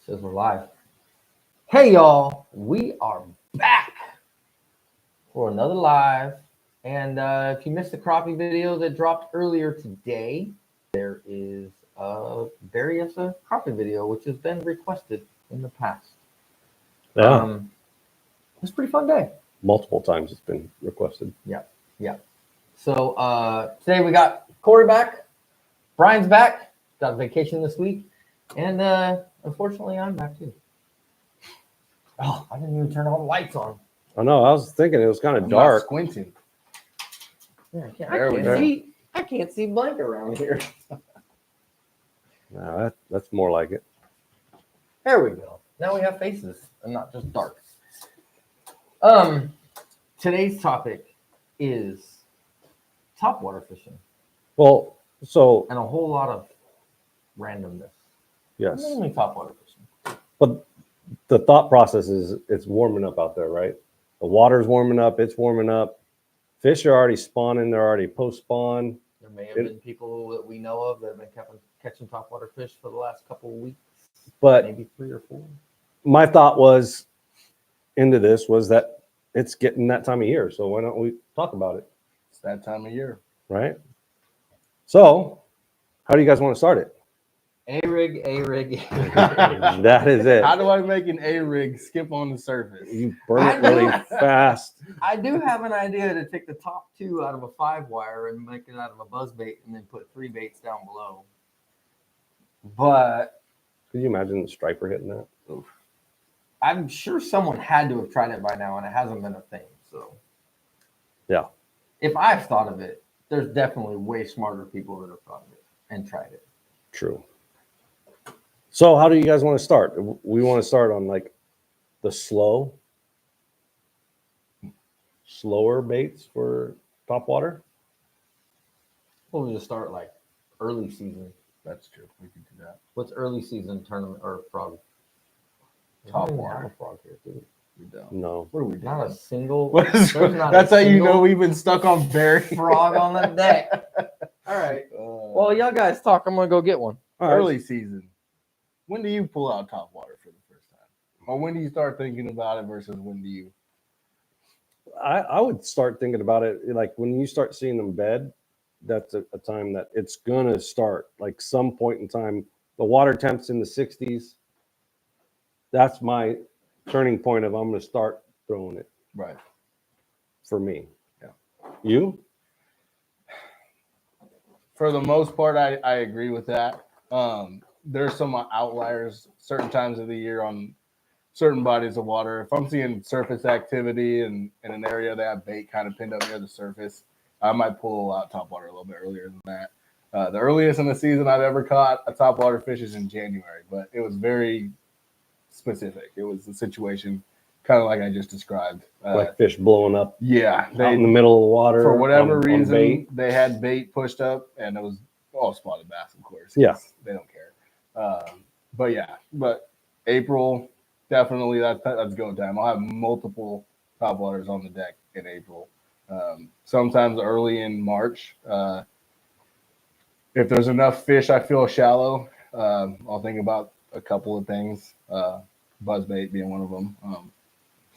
Says we're live. Hey y'all, we are back for another live. And if you missed the crappie video that dropped earlier today, there is a crappie video which has been requested in the past. Yeah, It was a pretty fun day. multiple times it's been requested. Yeah. So today we got Corey back, Brian's back, got a vacation this week, and unfortunately I'm back too. Oh, I didn't even turn all the lights on. I know. I was thinking it was kind of I'm dark. not squinting. Yeah, There we go. I can't see blank around here. No, that's more like it. There we go. Now we have faces and not just dark. Today's topic is topwater fishing Well, so and a whole lot of randomness. yes, Mainly topwater fishing. but the thought process is it's warming up out there, right? The water's warming up. It's warming up. Fish are already spawning. They're already post-spawn. There may have been people that we know of that have been catching topwater fish for the last couple of weeks, But maybe 3 or 4. my thought was that it's getting that time of year. So why don't we talk about it, It's that time of year. right? So how do you guys want to start it? A-rig. That is it. How do I make an A-rig skip on the surface? You burn it really fast. I do have an idea to take the top 2 out of a 5-wire and make it out of a buzz bait and then put 3 baits down below. But Could you imagine the striper hitting that? oof, I'm sure someone had to have tried it by now and it hasn't been a thing. So Yeah. if I've thought of it, there's definitely way smarter people that have thought of it and tried it. True. So how do you guys want to start? We want to start on like the slower baits for topwater. We'll just start like early season. That's true. We can do that. What's early season tournament or frog? Top We don't water. have a frog here, dude. We don't. No. What are we Not a doing? single. What is, there's not that's a how you single know we've been stuck on Barry. frog on the deck. All right. Well, y'all guys talk. I'm gonna go get one. All right. Early season. When do you pull out top water for the first time? Or when do you start thinking about it versus when do you? I would start thinking about it like when you start seeing them bed. That's a time that it's gonna start. Like some point in time, the water temps in the 60s. That's my turning point of I'm gonna start throwing it Right. for me. Yeah. You? For the most part, I agree with that. There's some outliers certain times of the year on certain bodies of water. If I'm seeing surface activity in an area that have bait kind of pinned up near the surface, I might pull out topwater a little bit earlier than that. The earliest in the season I've ever caught a topwater fish is in January, but it was very specific. It was the situation kind of like I just described. Like fish blowing up Yeah, out in the middle of the water. for whatever on reason, bait. they had bait pushed up, and it was all spotted bass, of course. Yeah. They don't care. But April, definitely that's go time. I'll have multiple topwaters on the deck in April. Sometimes early in March. If there's enough fish I feel shallow, I'll think about a couple of things. Buzzbait being one of them.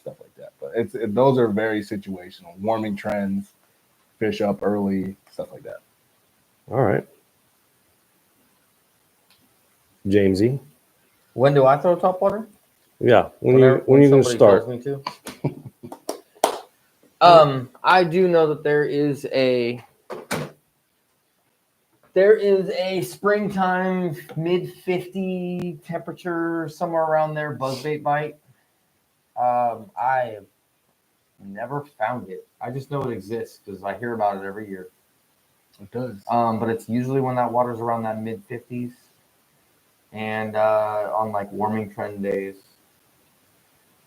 Stuff like that. But those are very situational. Warming trends, fish up early, stuff like that. All right. Jamesy. When do I throw topwater? Yeah. When Whenever- you gonna somebody start? tells me to. I do know that there is a springtime mid-50 temperature somewhere around there buzzbait bite. I have never found it. I just know it exists because I hear about it every year. It does. But it's usually when that water's around that mid-50s and on like warming trend days.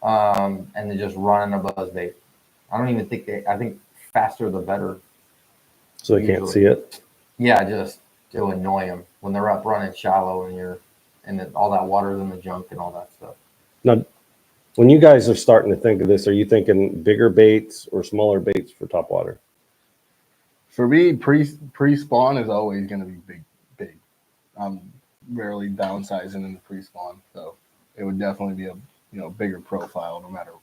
And they're just running a buzzbait. I don't even think I think faster the better. So they can't see it. Yeah, just to annoy them when they're up running shallow and all that water's in the junk and all that stuff. Now, when you guys are starting to think of this, are you thinking bigger baits or smaller baits for topwater? For me, pre-spawn is always going to be big. I'm rarely downsizing in the pre-spawn. So it would definitely be a bigger profile no matter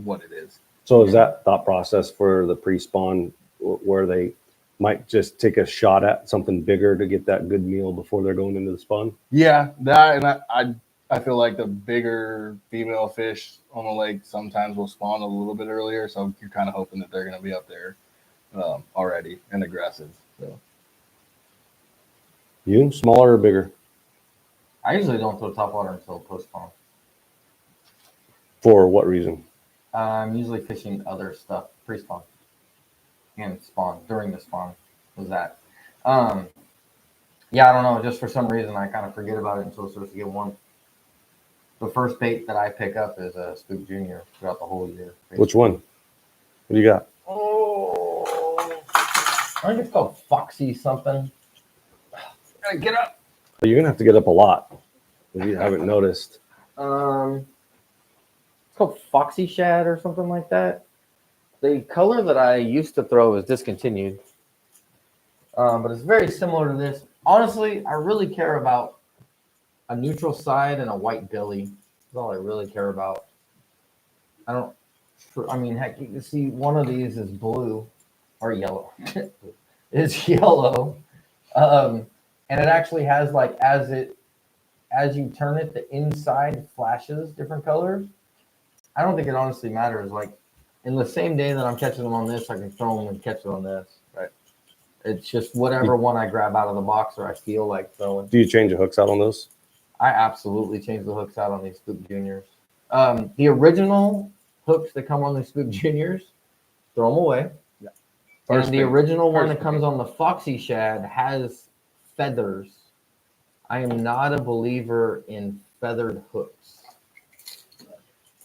what it is. So is that thought process for the pre-spawn where they might just take a shot at something bigger to get that good meal before they're going into the spawn? Yeah, that, and I feel like the bigger female fish on the lake sometimes will spawn a little bit earlier, so you're kind of hoping that they're going to be up there already and aggressive. So You smaller or bigger? I usually don't throw topwater until post spawn. For what reason? I'm usually fishing other stuff pre-spawn and spawn during the spawn. Was that? Yeah, I don't know. Just for some reason, I kind of forget about it until it starts to get warm. The first bait that I pick up is a Spook Junior throughout the whole year. Which one? What do you got? Oh, I think it's called Foxy something. Gotta get up. You're gonna have to get up a lot if you haven't noticed. It's called Foxy Shad or something like that. The color that I used to throw is discontinued, but it's very similar to this. Honestly, I really care about a neutral side and a white belly. That's all I really care about. I mean, heck, you can see one of these is blue or yellow. It's yellow. And it actually has, like, as you turn it, the inside flashes different colors. I don't think it honestly matters. Like, in the same day that I'm catching them on this, I can throw them and catch it on this. Right. It's just whatever one I grab out of the box or I feel like throwing. Do you change the hooks out on those? I absolutely change the hooks out on these Spook Juniors. The original hooks that come on the Spook Juniors, throw them away. Yeah. And the original one that comes on the Foxy Shad has feathers. I am not a believer in feathered hooks.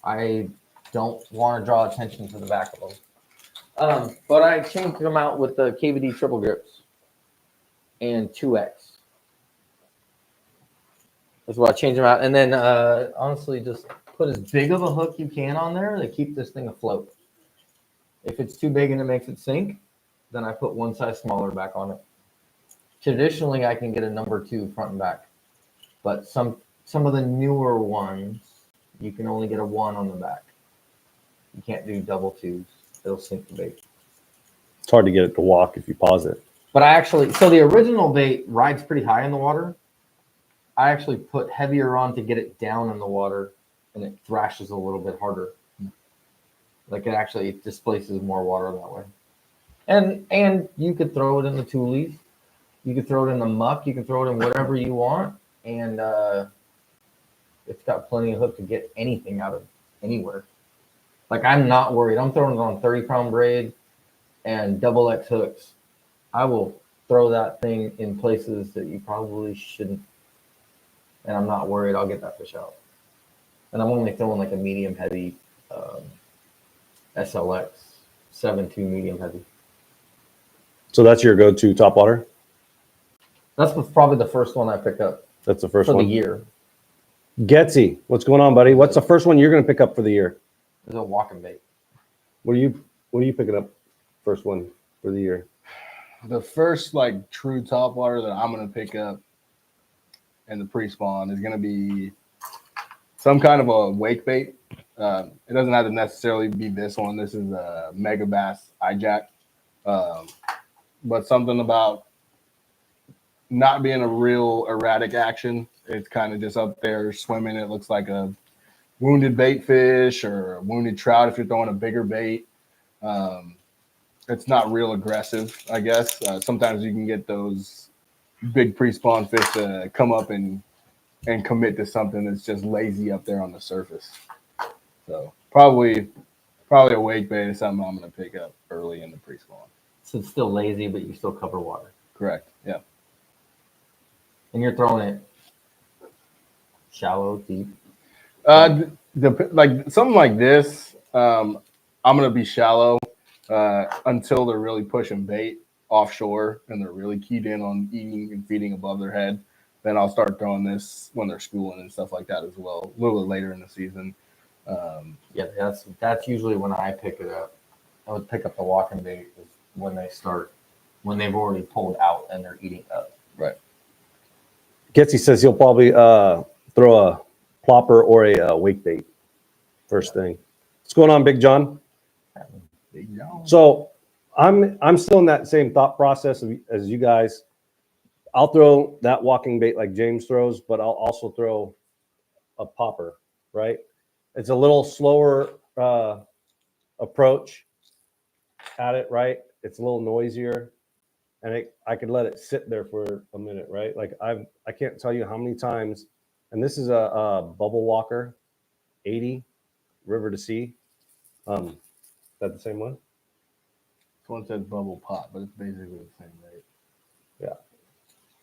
I don't want to draw attention to the back of them. But I changed them out with the KVD triple grips and 2X. That's what I changed them out. And then honestly, just put as big of a hook you can on there to keep this thing afloat. If it's too big and it makes it sink, then I put one size smaller back on it. Traditionally, I can get a number 2 front and back. But some of the newer ones, you can only get a 1 on the back. You can't do double 2s. It'll sink the bait. It's hard to get it to walk if you pause it. But so the original bait rides pretty high in the water. I actually put heavier on to get it down in the water, and it thrashes a little bit harder. Like it actually displaces more water that way. And you could throw it in the tulies. You could throw it in the muck. You can throw it in whatever you want. And it's got plenty of hook to get anything out of anywhere. Like, I'm not worried. I'm throwing it on 30-pound braid and double X hooks. I will throw that thing in places that you probably shouldn't. And I'm not worried I'll get that fish out. And I'm only throwing like a medium heavy SLX 7.2 medium heavy. So that's your go-to topwater? That's probably the first one I pick up. That's the first for one? the year. Getsy, what's going on, buddy? What's the first one you're going to pick up for the year? It's a walking bait. What are you picking up first one for the year? The first like true topwater that I'm going to pick up in the pre-spawn is going to be some kind of a wake bait. It doesn't have to necessarily be this one. This is a Mega Bass iJack. But something about not being a real erratic action. It's kind of just up there swimming. It looks like a wounded bait fish or a wounded trout if you're throwing a bigger bait. It's not real aggressive, I guess. Sometimes you can get those big pre-spawn fish to come up and commit to something that's just lazy up there on the surface. So probably a wake bait is something I'm going to pick up early in the pre-spawn. So it's still lazy, but you still cover water. Correct. Yeah. And you're throwing it shallow, deep. Like something like this, I'm gonna be shallow until they're really pushing bait offshore and they're really keyed in on eating and feeding above their head. Then I'll start throwing this when they're schooling and stuff like that as well. A little bit later in the season. Yeah, that's usually when I pick it up. I would pick up the walking bait when they've already pulled out and they're eating up. Right. Getsy says he'll probably throw a plopper or a wake bait. First thing. What's going on, Big John? Big John. So I'm still in that same thought process as you guys. I'll throw that walking bait like James throws, but I'll also throw a popper, right? It's a little slower approach at it, right? It's a little noisier, and I could let it sit there for a minute, right? Like I can't tell you how many times, and this is a bubble walker, 80 river to sea. Is that the same one? This one says bubble pop, but it's basically the same, right? Yeah.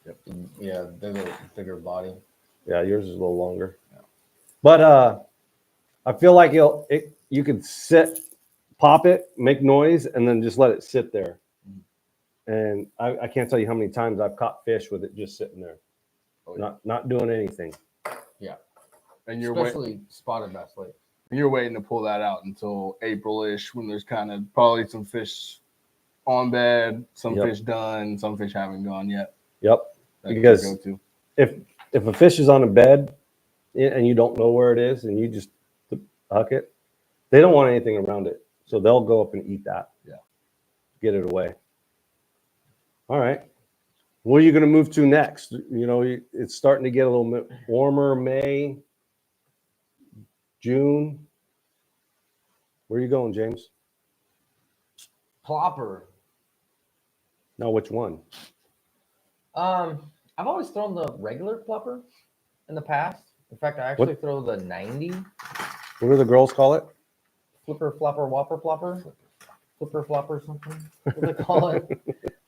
Yep. Yeah, bigger body. Yeah, yours is a little longer. Yeah. But I feel like you could sit, pop it, make noise, and then just let it sit there. And I can't tell you how many times I've caught fish with it just sitting there, not doing anything. Yeah, And especially spotted bass lake. You're waiting to pull that out until April-ish, when there's kind of probably some fish on bed, some fish done, some fish haven't gone yet. Yep. Because if a fish is on a bed and you don't know where it is and you just huck it, they don't want anything around it, so they'll go up and eat that. Yeah. Get it away. All right. What are you going to move to next? You know, it's starting to get a little bit warmer. May, June. Where are you going, James? Plopper. No, which one? I've always thrown the regular plopper in the past. In fact, I actually throw the 90. What do the girls call it? Flipper, flopper, whopper, plopper. Flipper, flopper, something. What do they call it?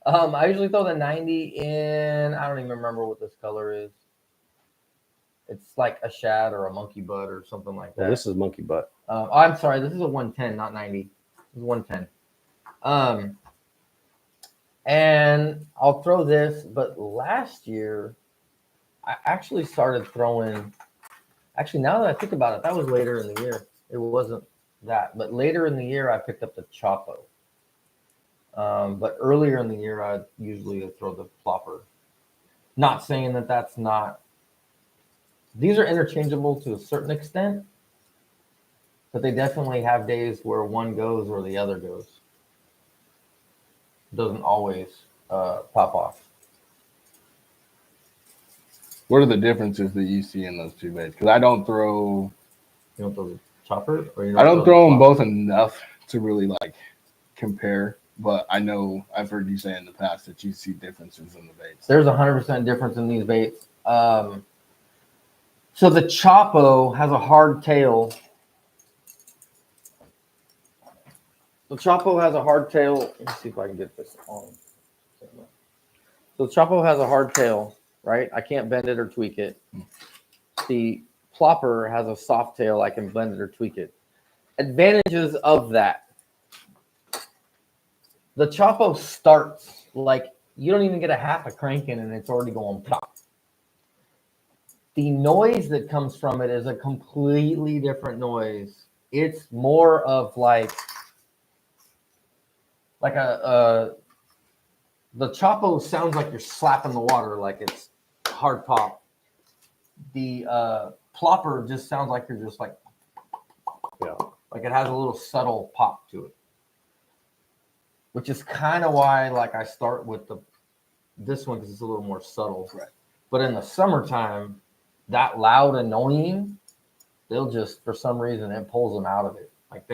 I usually throw the 90 in, I don't even remember what this color is. It's like a shad or a monkey butt or something like that. Well, this is monkey butt. I'm sorry, this is a 110, not 90. This is 110. And I'll throw this, but last year I actually started throwing, actually now that I think about it, that was later in the year. It wasn't that, but later in the year I picked up the Chopo. But earlier in the year, I usually throw the plopper. Not saying that that's not. These are interchangeable to a certain extent, but they definitely have days where one goes or the other goes. Doesn't always pop off. What are the differences that you see in those two baits? Because I don't throw. You don't throw the chopper, or you I don't throw them both enough to really like compare. But I know I've heard you say in the past that you see differences in the baits. There's 100% difference in these baits. So the Chopo has a hard tail. The Chopo has a hard tail. Let's see if I can get this on. So the Chopo has a hard tail, right? I can't bend it or tweak it. The plopper has a soft tail. I can bend it or tweak it. Advantages of that. The Chopo starts like you don't even get a half a cranking and it's already going plop. The noise that comes from it is a completely different noise. It's more of like the Chopo sounds like you're slapping the water, like it's hard pop. The plopper just sounds like you're just like it has a little subtle pop to it. Which is kind of why, like, I start with this one because it's a little more subtle. Right. But in the summertime, that loud annoying, they'll just, for some reason, it pulls them out of it. Like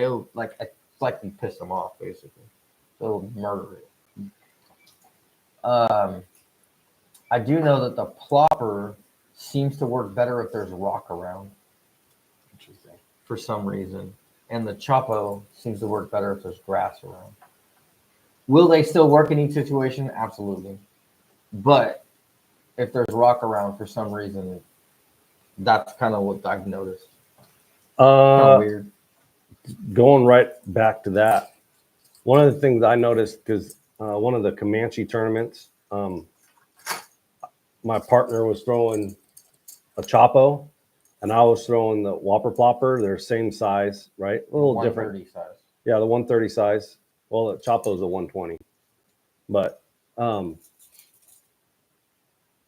it's like you piss them off, basically. They'll murder it. I do know that the plopper seems to work better if there's rock around. Interesting. For some reason, and the Chopo seems to work better if there's grass around. Will they still work in each situation? Absolutely. But if there's rock around for some reason, that's kind of what I've noticed. Kind of weird. Going right back to that, one of the things I noticed, because one of the Comanche tournaments, my partner was throwing a Chopo, and I was throwing the Whopper Plopper. They're same size, right? A little different. Size. Yeah, the 130 size. Well, the Chopo's a 120. But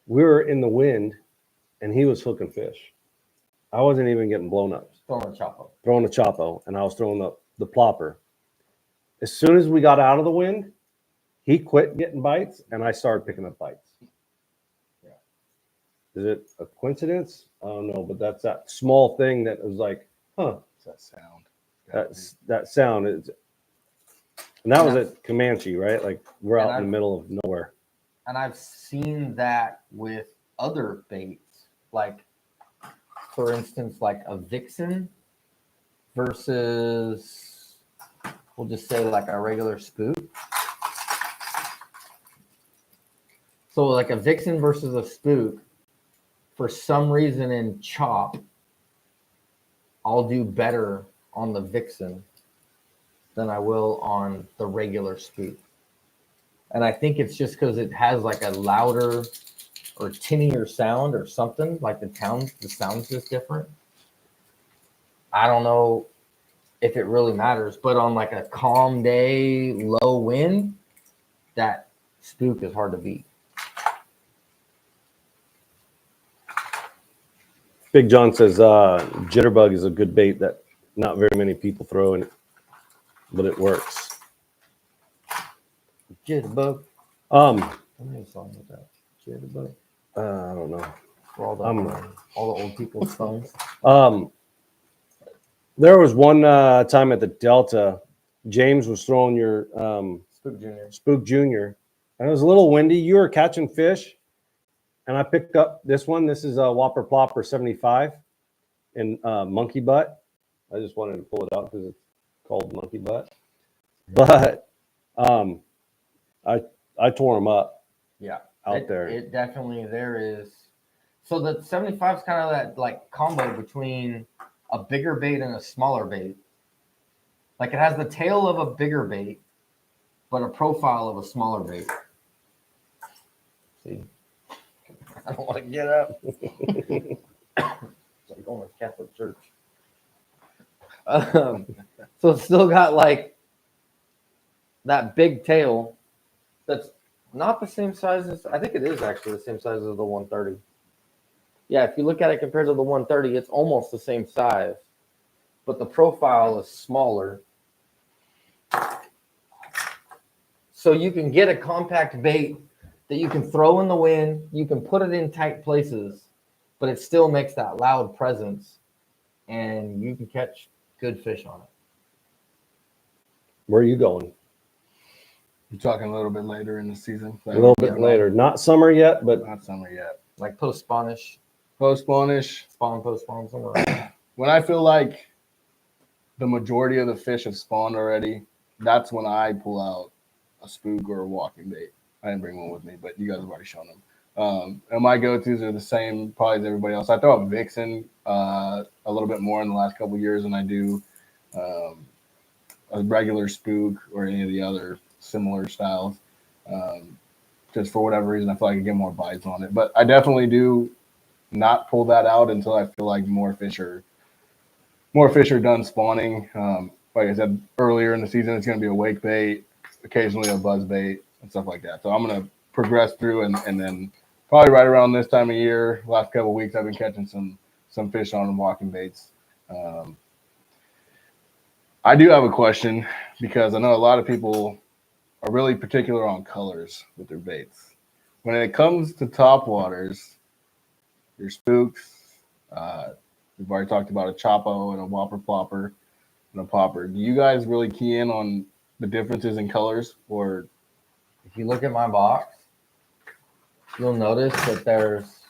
we were in the wind, and he was hooking fish. I wasn't even getting blown up. Throwing a Chapo. Throwing a Chapo, and I was throwing the plopper. As soon as we got out of the wind, he quit getting bites, and I started picking up bites. Yeah. Is it a coincidence? I don't know, but that's that small thing that was like, huh? It's that sound. That sound is, and that was at Comanche, right? Like we're out in the middle of nowhere. And I've seen that with other baits, like for instance, like a vixen versus, we'll just say like a regular spook. So like a vixen versus a spook, for some reason in chop, I'll do better on the vixen than I will on the regular spook. And I think it's just because it has like a louder or tinnier sound or something, like the sound's just different. I don't know if it really matters, but on like a calm day, low wind, that spook is hard to beat. Big John says jitterbug is a good bait that not very many people throw in it, but it works. Jitterbug. I Song with that. Jitterbug. I don't know. For all the old people's phones. There was one time at the Delta, James was throwing your Spook Junior, and it was a little windy. You were catching fish, and I picked up this one. This is a Whopper Plopper 75 in monkey butt. I just wanted to pull it out because it's called monkey butt. But I tore them up. Yeah, out there. It definitely there is. So the 75 is kind of that like combo between a bigger bait and a smaller bait. Like it has the tail of a bigger bait, but a profile of a smaller bait. See, I don't want to get up. It's like going to Catholic church. So it's still got like that big tail that's not the same size as, I think it is actually the same size as the 130. Yeah, if you look at it compared to the 130, it's almost the same size, but the profile is smaller. So you can get a compact bait that you can throw in the wind, you can put it in tight places, but it still makes that loud presence, and you can catch good fish on it. Where are you going? You're talking a little bit later in the season. A little bit later. Not summer yet, but not summer yet. Like post-spawnish. Post-spawnish. Post-spawn somewhere. When I feel like the majority of the fish have spawned already, that's when I pull out a spook or a walking bait. I didn't bring one with me, but you guys have already shown them. And my go-tos are the same probably as everybody else. I throw a vixen a little bit more in the last couple of years than I do a regular spook or any of the other similar styles. Just for whatever reason, I feel like I get more bites on it. But I definitely do not pull that out until I feel like more fish are done spawning. Like I said earlier in the season, it's going to be a wake bait, occasionally a buzz bait, and stuff like that. So I'm going to progress through, and then probably right around this time of year, last couple of weeks, I've been catching some fish on walking baits. I do have a question because I know a lot of people are really particular on colors with their baits. When it comes to top waters, your spooks, we've already talked about a Chapo and a Whopper Plopper and a Popper. Do you guys really key in on the differences in colors? Or if you look at my box, you'll notice that there's,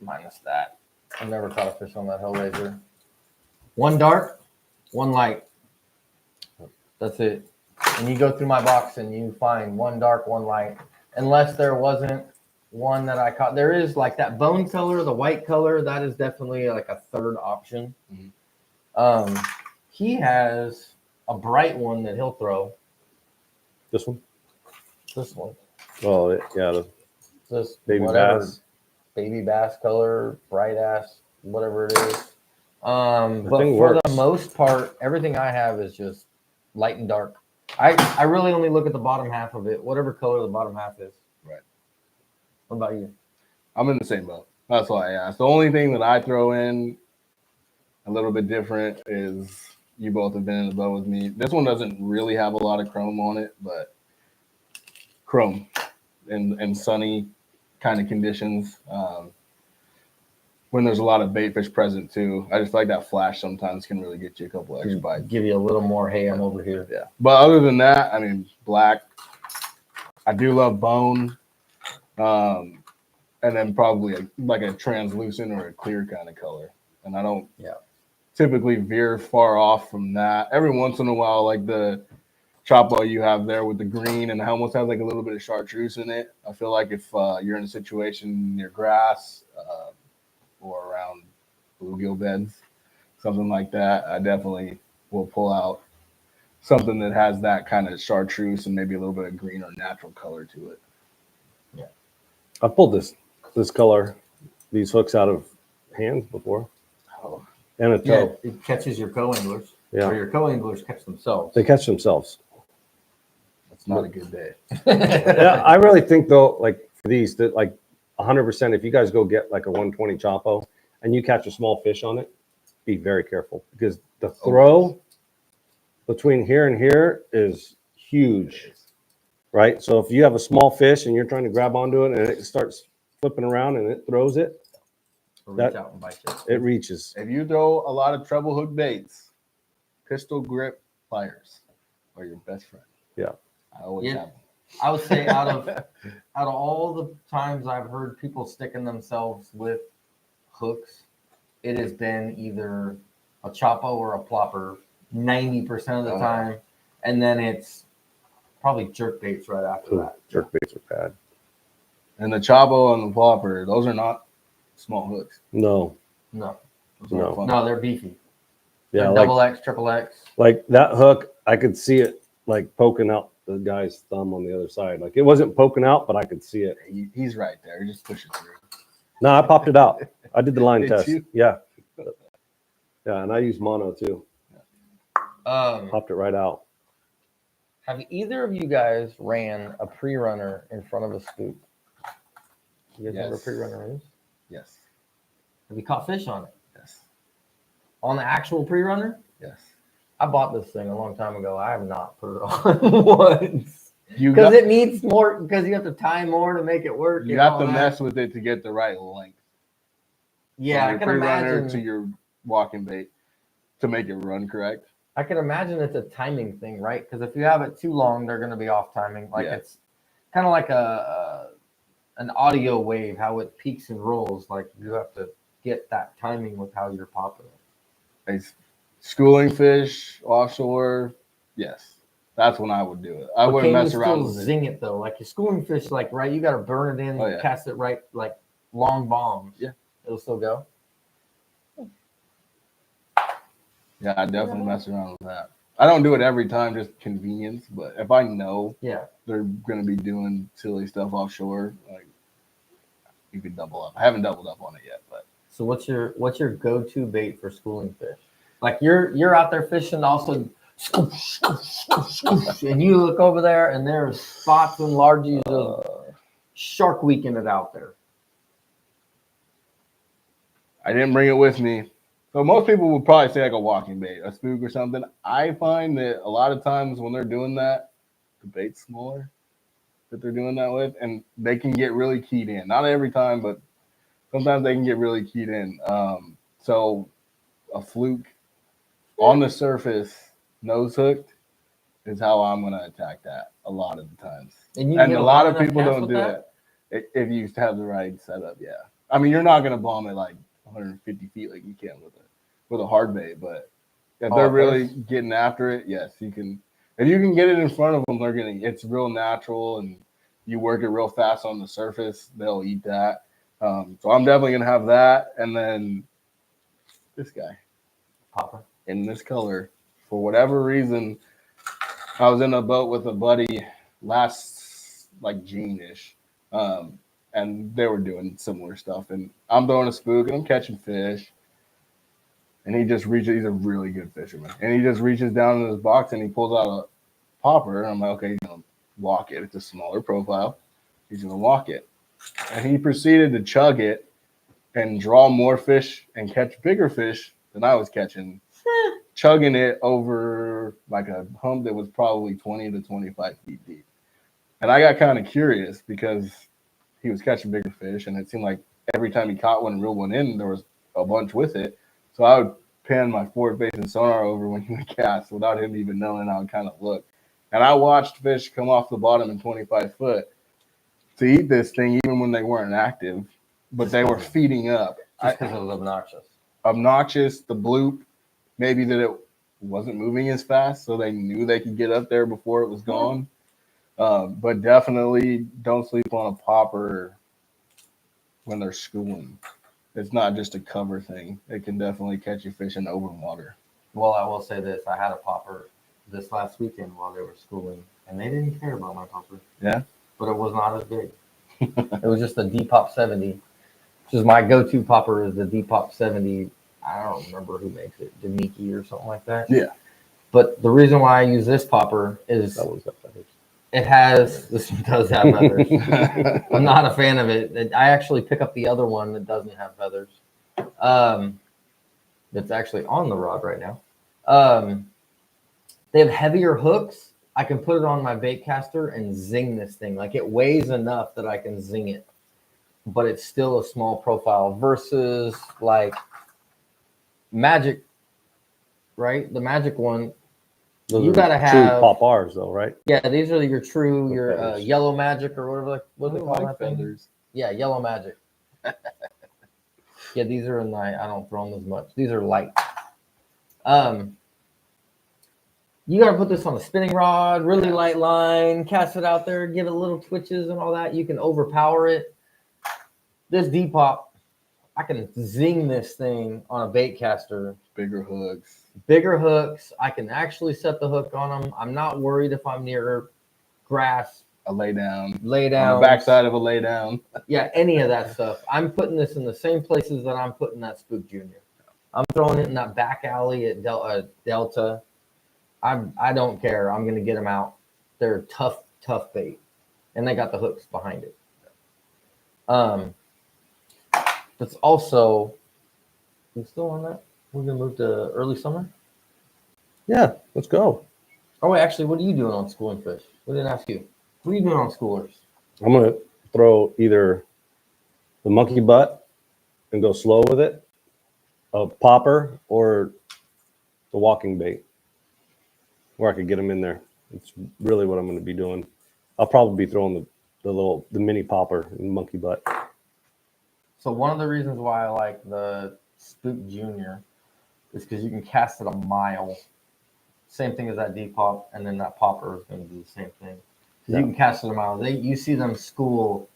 minus that, I've never caught a fish on that Hellraiser. One dark, one light. That's it. And you go through my box and you find one dark, one light. Unless there wasn't one that I caught. There is like that bone color, the white color. That is definitely like a third option. Mm-hmm. He has a bright one that he'll throw. This one? This one. Oh, yeah. This baby bass. Baby bass color, bright ass, whatever it is. But for the most part, everything I have is just light and dark. I really only look at the bottom half of it, whatever color the bottom half is. Right. What about you? I'm in the same boat. That's why I asked. The only thing that I throw in a little bit different is you both have been in the boat with me. This one doesn't really have a lot of chrome on it, but chrome in sunny kind of conditions. When there's a lot of bait fish present too, I just like that flash sometimes can really get you a couple extra bites. Give you a little more, hey, I'm over here. Yeah. But other than that, I mean, black. I do love bone. And then probably like a translucent or a clear kind of color. And I don't typically veer far off from that. Every once in a while, like the Chopo you have there with the green and it almost has like a little bit of chartreuse in it. I feel like if you're in a situation near grass or around bluegill beds, something like that, I definitely will pull out something that has that kind of chartreuse and maybe a little bit of green or natural color to it. Yeah. I pulled this color, these hooks out of hands before. Oh. And a toe. Yeah, it catches your co-anglers. Yeah. Or your co-anglers catch themselves. They catch themselves. That's not a good day. Yeah, I really think though, like for these, that like 100%, if you guys go get like a 120 Chopo and you catch a small fish on it, be very careful because the throw between here and here is huge, right? So if you have a small fish and you're trying to grab onto it and it starts flipping around and it throws it, Reach out and bite you. it reaches. If you throw a lot of treble hook baits, pistol grip pliers are your best friend. Yeah. I always have them. I would say out of all the times I've heard people sticking themselves with hooks, it has been either a Chopo or a plopper 90% of the time, and then it's probably jerk baits right after that. Jerk baits are bad. And the Chopo and the plopper, those are not small hooks. No. No, Those aren't fun. no, they're beefy. Yeah, They're like double X, triple X. like that hook, I could see it like poking out the guy's thumb on the other side. Like it wasn't poking out, but I could see it. He's right there. He just push it through. No, I popped it out. I did the line Did test. you? Yeah. Yeah, and I used mono too. Um, Popped it right out. have either of you guys ran a pre-runner in front of a spook? You guys know what a Yes. pre-runner is? Yes. Have you caught fish on it? Yes. On the actual pre-runner? Yes. I bought this thing a long time ago. I have not put it on once. You Because got, it needs more, because you have to tie more to make it work. you and have all to that. mess with it to get the right length. Yeah, From I your can pre-runner imagine. to your walking bait to make it run correct. I can imagine it's a timing thing, right? Because if you have it too long, they're going to be off timing. Like it's kind of like an audio wave, how it peaks and rolls. Like you have to get that timing with how you're popping it. It's schooling fish offshore. Yes, that's when I would do it. I But wouldn't can mess you around still with zing it though? Like your schooling fish, like right, you got to burn it in, Oh, yeah. cast it right, like long bombs. Yeah. It'll still go. Yeah, I definitely mess around with that. I don't do it every time, just convenience. But if I know Yeah. they're going to be doing silly stuff offshore, like you could double up. I haven't doubled up on it yet, but So what's your go-to bait for schooling fish? Like you're out there fishing, also, and you look over there, and there's spots and largies of shark weeking it out there. I didn't bring it with me. So most people would probably say like a walking bait, a spook or something. I find that a lot of times when they're doing that, the bait's smaller that they're doing that with, and they can get really keyed in. Not every time, but sometimes they can get really keyed in. So a fluke on the surface, nose hooked, is how I'm going to attack that a lot of the times. And And a lot of long enough people cast don't with do that? it if you have the right setup. Yeah, I mean you're not going to bomb it like 150 feet like you can with a hard bait, but if they're really getting after it, yes, you can. If you can get it in front of them, it's real natural, and you work it real fast on the surface, they'll eat that. So I'm definitely gonna have that, and then this guy, Popper. in this color, for whatever reason, I was in a boat with a buddy last like June-ish, and they were doing similar stuff, and I'm throwing a spook and I'm catching fish. And he just reaches, he's a really good fisherman. And he just reaches down in his box and he pulls out a popper. And I'm like, okay, he's going to walk it. It's a smaller profile. He's going to walk it. And he proceeded to chug it and draw more fish and catch bigger fish than I was catching, chugging it over like a hump that was probably 20 to 25 feet deep. And I got kind of curious because he was catching bigger fish, and it seemed like every time he caught one and reeled one in, there was a bunch with it. So I would pan my forward facing sonar over when he would cast without him even knowing. I would kind of look. And I watched fish come off the bottom in 25 foot to eat this thing even when they weren't active, but they were feeding up. Just because it was obnoxious. Obnoxious, the bloop, maybe that it wasn't moving as fast, so they knew they could get up there before it was gone. But definitely don't sleep on a popper when they're schooling. It's not just a cover thing. It can definitely catch you fishing open water. Well, I will say this. I had a popper this last weekend while they were schooling, and they didn't care about my popper. Yeah? But it was not as big. It was just a Depop 70, which is my go-to popper is the Depop 70. I don't remember who makes it, Demiki or something like that. Yeah. But the reason why I use this popper is That one's got feathers. this one does have feathers. I'm not a fan of it. I actually pick up the other one that doesn't have feathers. That's actually on the rod right now. They have heavier hooks. I can put it on my bait caster and zing this thing. Like it weighs enough that I can zing it, but it's still a small profile versus like Magic, right? The Magic one. Those You are gotta true have pop R's though, right? Yeah, these are your true, your feathers. yellow magic or whatever. What do they call that thing? feathers. Yeah, yellow magic. Yeah, these are in my. I don't throw them as much. These are light. You gotta put this on a spinning rod, really light line, cast it out there, give it little twitches and all that. You can overpower it. This Depop, I can zing this thing on a bait caster. Bigger hooks. Bigger hooks. I can actually set the hook on them. I'm not worried if I'm near grass. A lay down. Lay down. On the backside of a lay down. Yeah, any of that stuff. I'm putting this in the same places that I'm putting that Spook Junior. I'm throwing it in that back alley at Delta. I don't care. I'm gonna get them out. They're tough bait, and they got the hooks behind it. That's also. You still on that? We're gonna move to early summer. Yeah, let's go. Oh wait, actually, what are you doing on schooling fish? We didn't ask you. What are you doing on schoolers? I'm gonna throw either the monkey butt and go slow with it, a popper, or the walking bait, where I could get them in there. It's really what I'm going to be doing. I'll probably be throwing the mini popper and monkey butt. So one of the reasons why I like the Spook Junior is because you can cast it a mile. Same thing as that Depop, and then that popper is going to do the same thing. Yeah. You can cast it a mile. You see them school,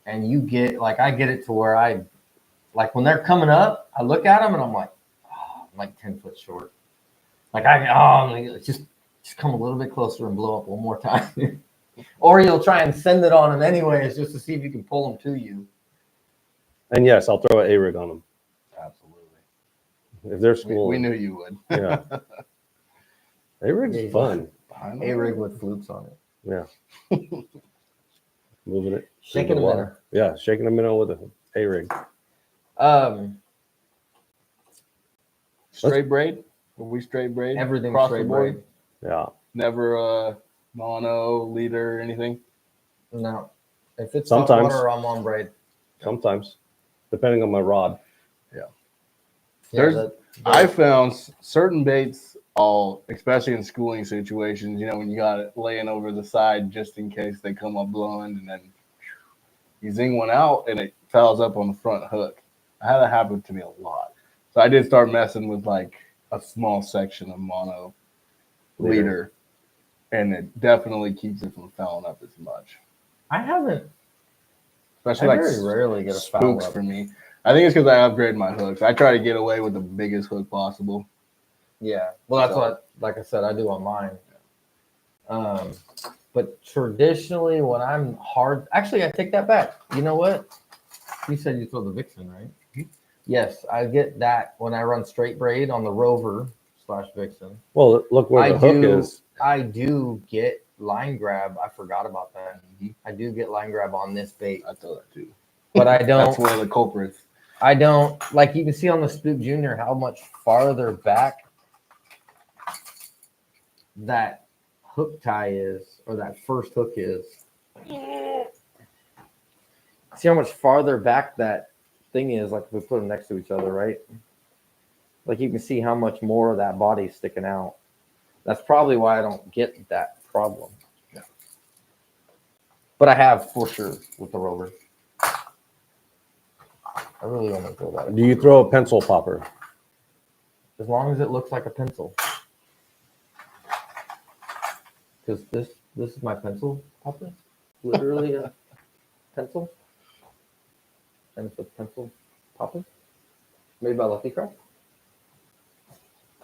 and you get like I get it to where I like when they're coming up, I look at them and I'm like, oh, I'm like 10 foot short. Like I'm like, just come a little bit closer and blow up one more time. Or you'll try and send it on them anyways, just to see if you can pull them to you. And yes, I'll throw an A-rig on them. Absolutely. If they're school. We knew you would. Yeah. A-rig's Yeah, fun. A-rig with flukes on it. Yeah. Moving it. Shaking the them in. water. Yeah, shaking them in with an A-rig. Straight braid? Were we straight braid? Everything Across straight the board? braid. Yeah. Never mono, leader, anything? No. If it's Sometimes. Topwater, I'm on braid. Sometimes, depending on my rod. Yeah, I found certain baits, especially in schooling situations, when you got it laying over the side just in case they come up blowing, and then you zing one out and it fouls up on the front hook. I had that happen to me a lot. So I did start messing with like a small section of mono leader, and it definitely keeps it from fouling up as much. I haven't. Especially I like very rarely get a foul spooks up. for me. I think it's because I upgrade my hooks. I try to get away with the biggest hook possible. Yeah. Well, that's what, like I said, I do on mine. But traditionally, when I'm hard, actually, I take that back. You know what? You said you throw the Vixen, right? Mm-hmm. Yes, I get that when I run straight braid on the Rover / Vixen. Well, look where the hook is. I do get line grab. I forgot about that. Mm-hmm. I do get line grab on this bait, I throw that too. but I don't. That's one of the culprits. I don't like. You can see on the Spook Junior how much farther back that hook tie is, or that first hook is. See how much farther back that thing is. Like if we put them next to each other, right? Like you can see how much more of that body's sticking out. That's probably why I don't get that problem. Yeah. But I have for sure with the rover. I really only throw that. Do you throw a pencil popper? As long as it looks like a pencil. Because this is my pencil popper. Literally a pencil. And it's a pencil popper. Made by Lucky Craft.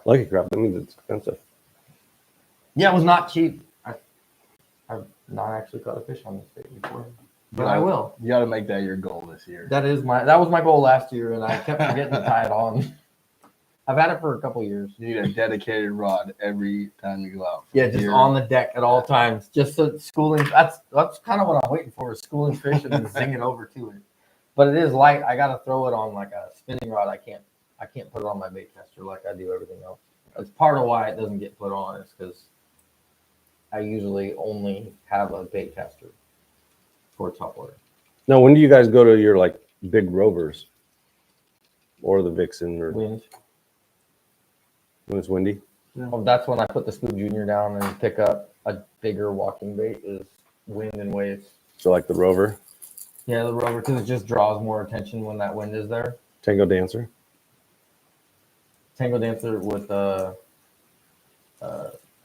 Lucky Craft, that means it's expensive. Yeah, it was not cheap. I've not actually caught a fish on this bait before. But I will. You got to make that your goal this year. That was my goal last year, and I kept forgetting to tie it on. I've had it for a couple years. You need a dedicated rod every time you go out. Yeah, just on the deck at all times. Just so schooling. That's kind of what I'm waiting for, is schooling fish and then zing it over to it. But it is light. I got to throw it on like a spinning rod. I can't put it on my bait caster like I do everything else. That's part of why it doesn't get put on, is because I usually only have a bait caster for Topwater. Now, when do you guys go to your like big rovers, or the Vixen, or Wind. when it's windy? Well, that's when I put the Spook Junior down and pick up a bigger walking bait, is wind and waves. So like the rover, Yeah, the rover, because it just draws more attention when that wind is there. Tango Dancer. Tango Dancer with that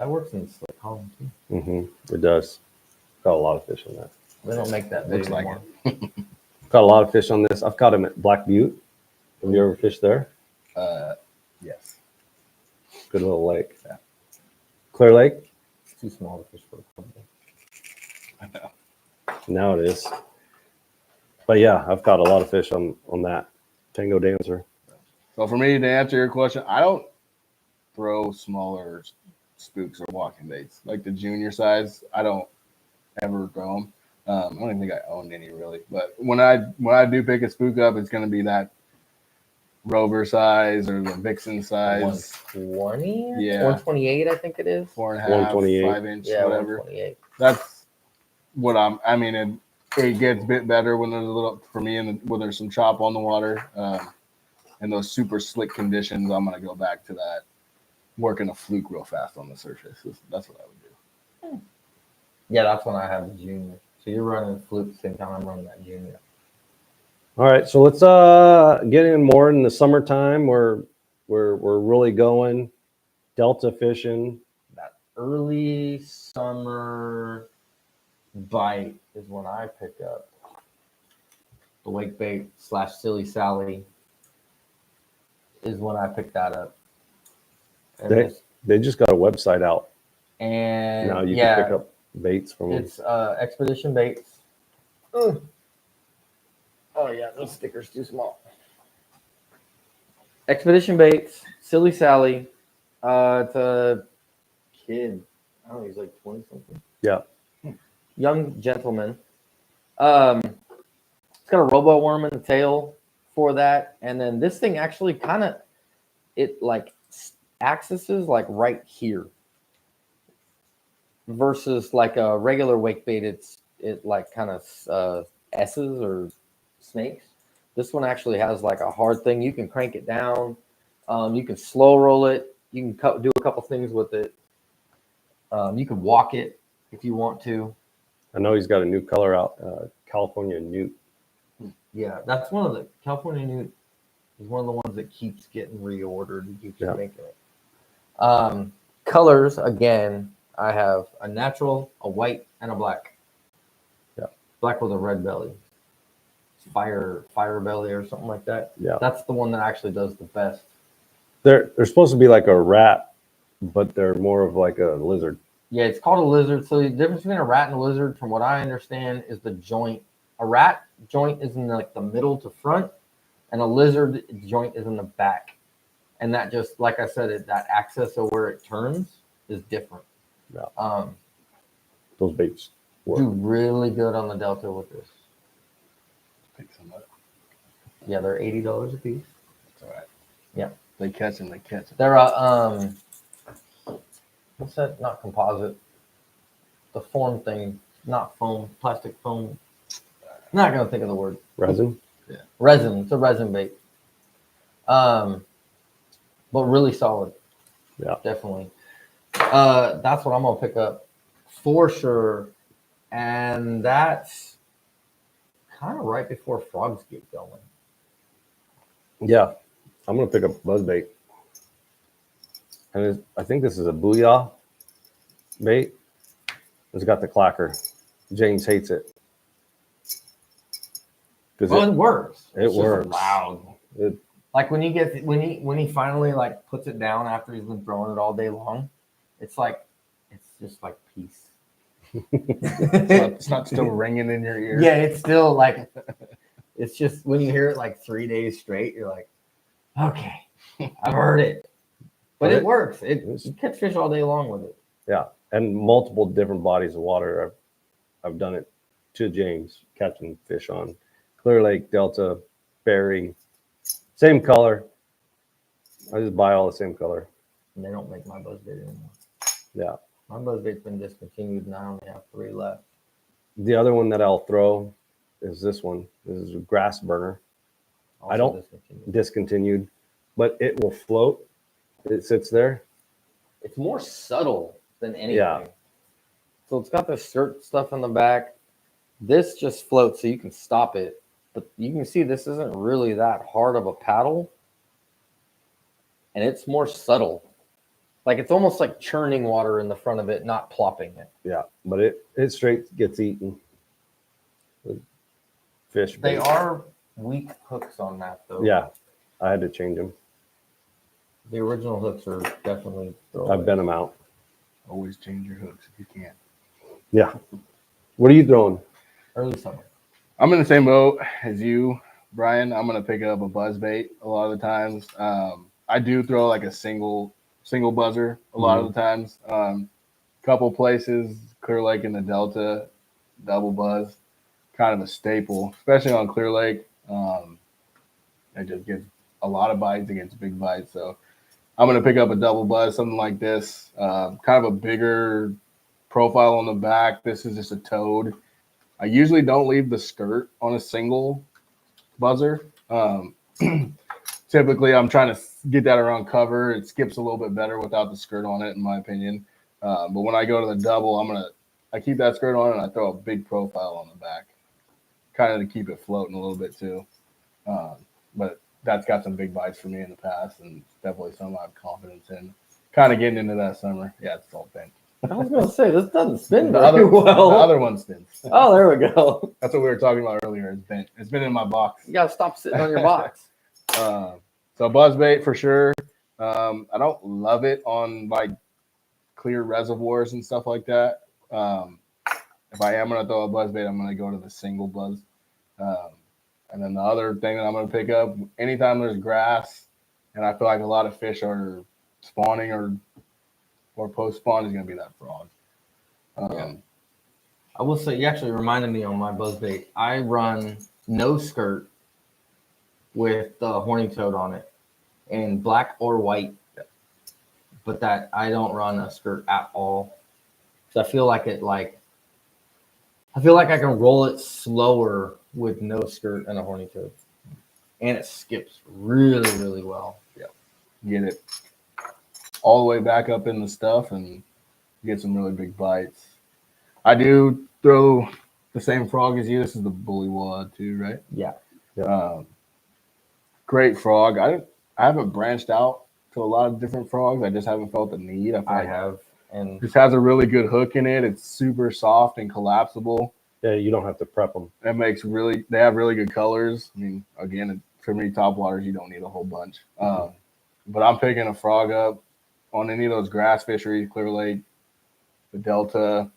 works in Slick Holland too. Mm-hmm. It does. Got a lot of fish on that. They don't make that big Looks like anymore. Caught a lot of fish on this. I've caught him at Black Butte. Have you ever fished there? Yes. Good little lake. Yeah. Clear Lake? It's too small to fish for a company. I know. Now it is. But yeah, I've caught a lot of fish on that Tango Dancer. So for me, to answer your question, I don't throw smaller spooks or walking baits. Like the junior size, I don't ever throw them. I don't even think I owned any really. But when I do pick a spook up, it's going to be that rover size or the Vixen size. 120? Yeah. 128, I think it is. 4.5, 128. 5 inch, Yeah, whatever. 128. That's what I mean, it gets a bit better when there's a little, for me, and when there's some chop on the water. In those super slick conditions, I'm going to go back to that, working a fluke real fast on the surface. That's what I would do. Yeah, that's when I have the junior. So you're running the fluke the same time I'm running that junior. All right, so let's get in more in the summertime. We're really going delta fishing. That early summer bite is when I pick up the wake bait / Silly Sally is when I pick that up. And They just got a website out. and Now you yeah, can pick up baits from them. it's Expedition Baits. Ugh. Oh yeah, those stickers too small. Expedition Baits, Silly Sally. It's a kid. I don't know, he's like 20 something. Yeah. Young gentleman. It's got a robo worm in the tail for that, and then this thing actually kind of like accesses like right here versus like a regular wake bait. It like kind of S's or snakes. This one actually has like a hard thing. You can crank it down. You can slow roll it. You can do a couple things with it. You can walk it if you want to. I know he's got a new color out, California Newt. Yeah, that's one of the California Newt is one of the ones that keeps getting reordered and keeps making it. Colors, again, I have a natural, a white, and a black. Yeah. Black with a red belly. Fire belly or something like that. Yeah. That's the one that actually does the best. They're supposed to be like a rat, but they're more of like a lizard. Yeah, it's called a lizard. So the difference between a rat and a lizard, from what I understand, is the joint. A rat joint is in like the middle to front, and a lizard joint is in the back. And that just, like I said, that access of where it turns is different. Yeah. Those baits work. Do really good on the Delta with this. Pick some up. Yeah, they're $80 a piece. It's all right. Yeah. They catch them. They catch them. They're what's that? Not composite. The foam thing, not foam, plastic foam. I'm not gonna think of the word. Resin. Yeah. Resin. It's a resin bait. But really solid. Yeah. Definitely. That's what I'm gonna pick up for sure. And that's kind of right before frogs get going. Yeah. I'm gonna pick up buzzbait. And I think this is a booyah bait. It's got the clacker. James hates it. Well, it works. It It's just works. loud. It, Like when he finally like puts it down after he's been throwing it all day long, it's just like peace. It's not still ringing in your ear. Yeah, it's still like it's just when you hear it like 3 days straight, you're like, okay, I've heard it. But it works. You catch fish all day long with it. yeah. And multiple different bodies of water. I've done it to James, catching fish on Clear Lake, Delta, Berry. Same color. I just buy all the same color. And they don't make my buzzbait anymore. Yeah. My buzzbait's been discontinued and I only have 3 left. The other one that I'll throw is this one. This is a grass burner. Also I don't discontinued, but it will float. It sits there. It's more subtle than anything. Yeah. So it's got the skirt stuff in the back. This just floats so you can stop it. But you can see this isn't really that hard of a paddle. And it's more subtle. Like it's almost like churning water in the front of it, not plopping it. Yeah, but it straight gets eaten with fish. They bait. are weak hooks on that though. Yeah, I had to change them. The original hooks are definitely I've bent them out. Always change your hooks if you can. Yeah. What are you throwing? early summer. I'm in the same boat as you, Brian. I'm gonna pick up a buzz bait a lot of the times. I do throw like a single buzzer a lot of the times. Couple places, Clear Lake and the Delta, double buzz, kind of a staple, especially on Clear Lake. It just gets a lot of bites against big bites. So I'm going to pick up a double buzz, something like this, kind of a bigger profile on the back. This is just a toad. I usually don't leave the skirt on a single buzzer. Typically, I'm trying to get that around cover. It skips a little bit better without the skirt on it, in my opinion. But when I go to the double, I keep that skirt on and I throw a big profile on the back, kind of to keep it floating a little bit too. But that's got some big bites for me in the past, and definitely something I have confidence in. Kind of getting into that summer. Yeah, it's all bent. I was going to say, this doesn't spin The very well. other one spins. Oh, there we go. That's That's what we were talking about earlier. It's bent. It's been in my box. You got to stop sitting on your box. So buzzbait for sure. I don't love it on like clear reservoirs and stuff like that. If I am going to throw a buzzbait, I'm going to go to the single buzz. And then the other thing that I'm going to pick up, anytime there's grass and I feel like a lot of fish are spawning or post-spawn, is going to be that frog. I will say, you actually reminded me on my buzzbait. I run no skirt with the horny toad on it in black or white. But that I don't run a skirt at all. So I feel like I can roll it slower with no skirt and a horny toad. And it skips really, really well. Get it all the way back up in the stuff and get some really big bites. I do throw the same frog as you. This is the bullywad too, right? Yeah. Great frog. I haven't branched out to a lot of different frogs. I just haven't felt the need. I have. And This has a really good hook in it. It's super soft and collapsible. Yeah, you don't have to prep them. They have really good colors. I mean, again, for many topwaters, you don't need a whole bunch. But I'm picking a frog up on any of those grass fisheries, Clear Lake, the Delta,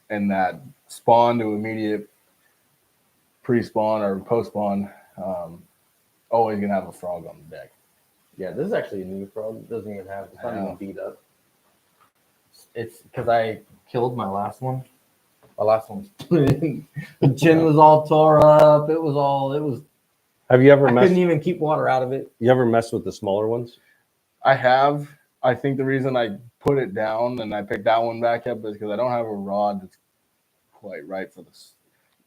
and that spawn to immediate pre-spawn or post-spawn. Always gonna have a frog on the deck. yeah, this is actually a new frog. It doesn't even have, it's not even beat up. It's because I killed my last one. My last one was the chin was all tore up. It was Have you ever I messed? couldn't even keep water out of it. You ever messed with the smaller ones? I have. I think the reason I put it down and I picked that one back up is because I don't have a rod that's quite right for this.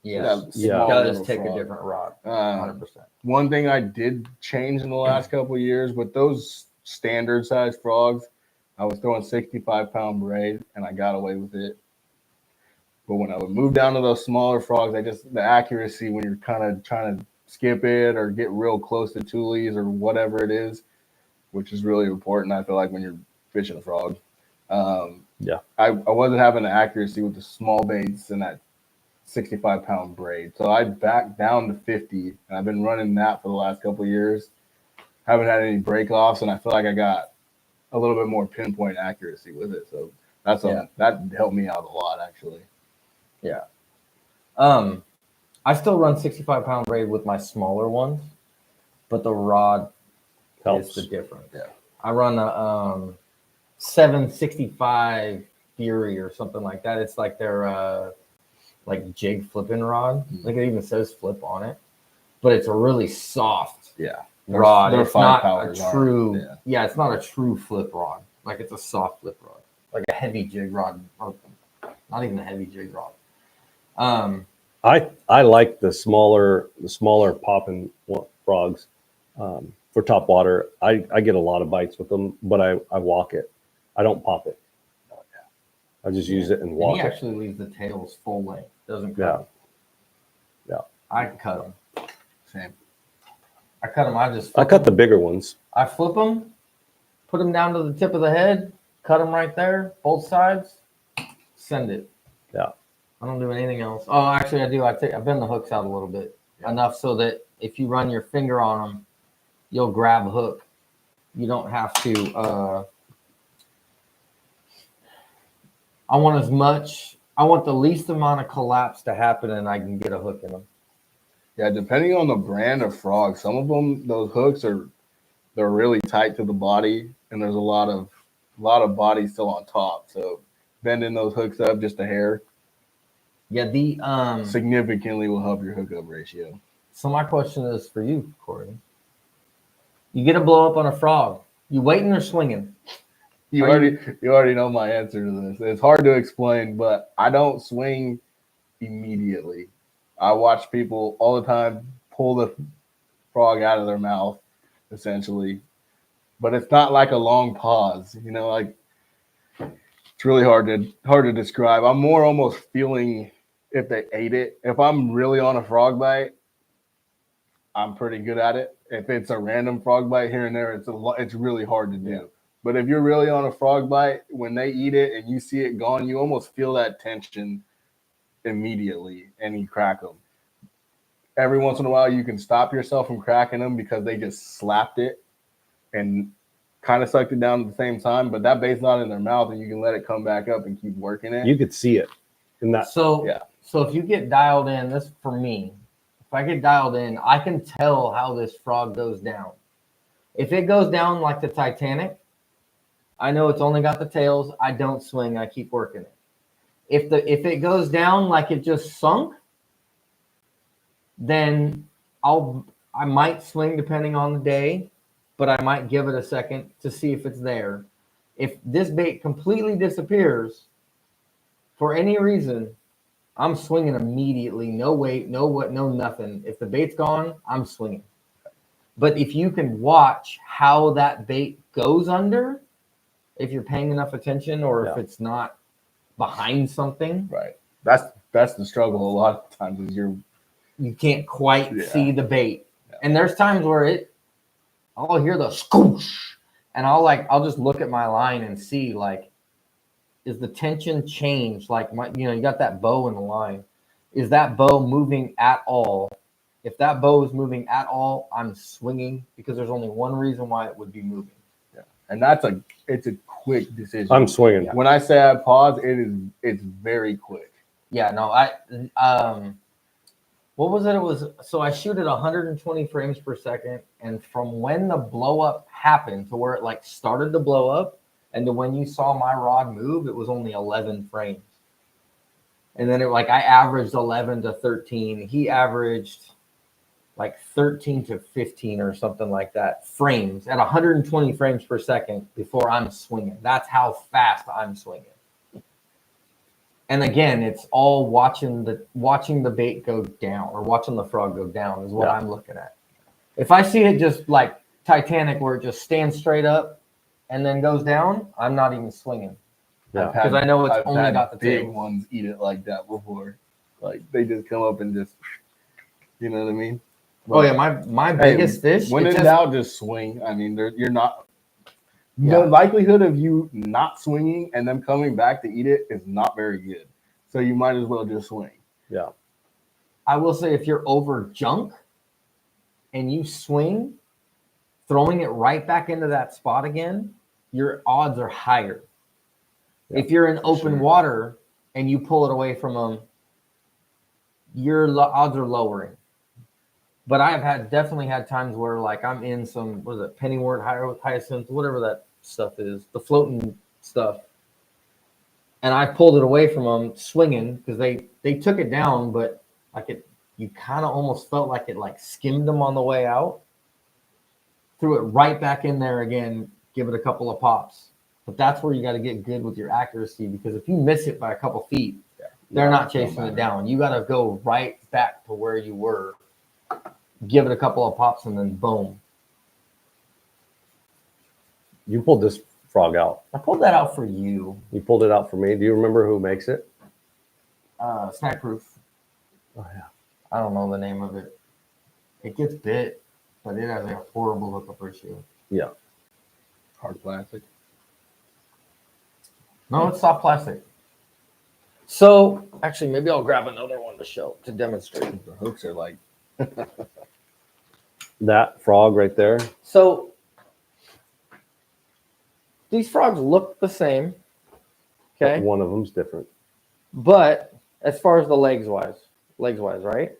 Yes, That it small does little take frog. a different rod. Um, 100%. One thing I did change in the last couple of years with those standard size frogs, I was throwing 65-pound braid and I got away with it. But when I would move down to those smaller frogs, the accuracy when you're kind of trying to skip it or get real close to tulies or whatever it is, which is really important, I feel like, when you're fishing a frog. I wasn't having the accuracy with the small baits and that 65-pound braid. So I backed down to 50, and I've been running that for the last couple of years. Haven't had any break-offs, and I feel like I got a little bit more pinpoint accuracy with it. So that helped me out a lot, actually. Yeah. I still run 65-pound braid with my smaller ones, but the rod Helps. is the difference. Yeah. I run a 765 Fury or something like that. It's like their like jig flipping rod. Like it even says flip on it, but it's a really soft rod. They're It's 5 not powers a true. aren't. Yeah, it's not a true flip rod. Like it's a soft flip rod, like a heavy jig rod, or not even a heavy jig rod. I like the smaller popping frogs for Topwater. I get a lot of bites with them, but I walk it. I don't pop it. I just use it and walk And he it. actually leaves the tails full length. Doesn't cut Yeah. them. Yeah. I can cut them. Same. I cut them. I cut the bigger ones. I flip them, put them down to the tip of the head, cut them right there, both sides, send it. Yeah. I don't do anything else. Oh, actually, I do. I bend the hooks out a little bit, enough so that if you run your finger on them, you'll grab a hook. You don't have to. I want the least amount of collapse to happen, and I can get a hook in them. Yeah, depending on the brand of frog, some of them, those hooks they're really tight to the body, and there's a lot of body still on top. So bending those hooks up just a hair, significantly will help your hookup ratio. So my question is for you, Corey. You get a blow up on a frog. You waiting or swinging? You already know my answer to this. It's hard to explain, but I don't swing immediately. I watch people all the time pull the frog out of their mouth, essentially. But it's not like a long pause, like it's really hard to describe. I'm more almost feeling if they ate it. If I'm really on a frog bite, I'm pretty good at it. If it's a random frog bite here and there, it's really hard to do. Yeah. But if you're really on a frog bite, when they eat it and you see it gone, you almost feel that tension immediately, and you crack them. Every once in a while, you can stop yourself from cracking them because they just slapped it and kind of sucked it down at the same time. But that bait's not in their mouth, and you can let it come back up and keep working it. You could see it in that. So if you get dialed in, this for me. If I get dialed in, I can tell how this frog goes down. If it goes down like the Titanic, I know it's only got the tails. I don't swing. I keep working it. If it goes down like it just sunk, then I might swing depending on the day, but I might give it a second to see if it's there. If this bait completely disappears for any reason, I'm swinging immediately. No wait, no nothing. If the bait's gone, I'm swinging. But if you can watch how that bait goes under, if you're paying enough attention, or if it's not behind something, right? That's the struggle a lot of times is you can't quite see the bait. Yeah. And there's times where I'll hear the scoosh, and I'll just look at my line and see, like, is the tension changed? Like, you got that bow in the line. Is that bow moving at all? If that bow is moving at all, I'm swinging, because there's only one reason why it would be moving. Yeah. And it's a quick decision. I'm swinging. When I say I pause, it's very quick. Yeah, no, what was it? So I shoot at 120 frames per second, and from when the blow up happened to where it started to blow up, and to when you saw my rod move, it was only 11 frames. And then I averaged 11 to 13. He averaged like 13 to 15 or something like that frames at 120 frames per second before I'm swinging. That's how fast I'm swinging. And again, it's all watching the bait go down or watching the frog go down is what I'm looking at. If I see it just like Titanic where it just stands straight up and then goes down, I'm not even swinging. Yeah, because I know it's only got the big tail. ones eat it like that before. Like they just come up and just, you know what I mean? Oh yeah, my biggest fish. When in doubt, just swing. I mean, you're not. The likelihood of you not swinging and them coming back to eat it is not very good. So you might as well just swing. Yeah. I will say if you're over junk and you swing, throwing it right back into that spot again, your odds are higher. Yeah, if you're in open water and you pull it away from them, your odds are lowering. But I have definitely had times where like I'm in some, what is it, pennywort, hyacinth, whatever that stuff is, the floating stuff. And I pulled it away from them swinging because they took it down, but like you kind of almost felt like it like skimmed them on the way out. Threw it right back in there again, give it a couple of pops. But that's where you got to get good with your accuracy because if you miss it by a couple feet, they're not chasing it down. You got to go right back to where you were, give it a couple of pops, and then boom. You pulled this frog out. I pulled that out for you. You pulled it out for me. Do you remember who makes it? Snack Proof. Oh, yeah. I don't know the name of it. It gets bit, but it has a horrible hookup ratio. Yeah. Hard plastic. No, it's soft plastic. So, actually, maybe I'll grab another one to show, to demonstrate. The hooks are like... that frog right there. So, these frogs look the same. Okay. But one of them's different. But, as far as the legs wise, right?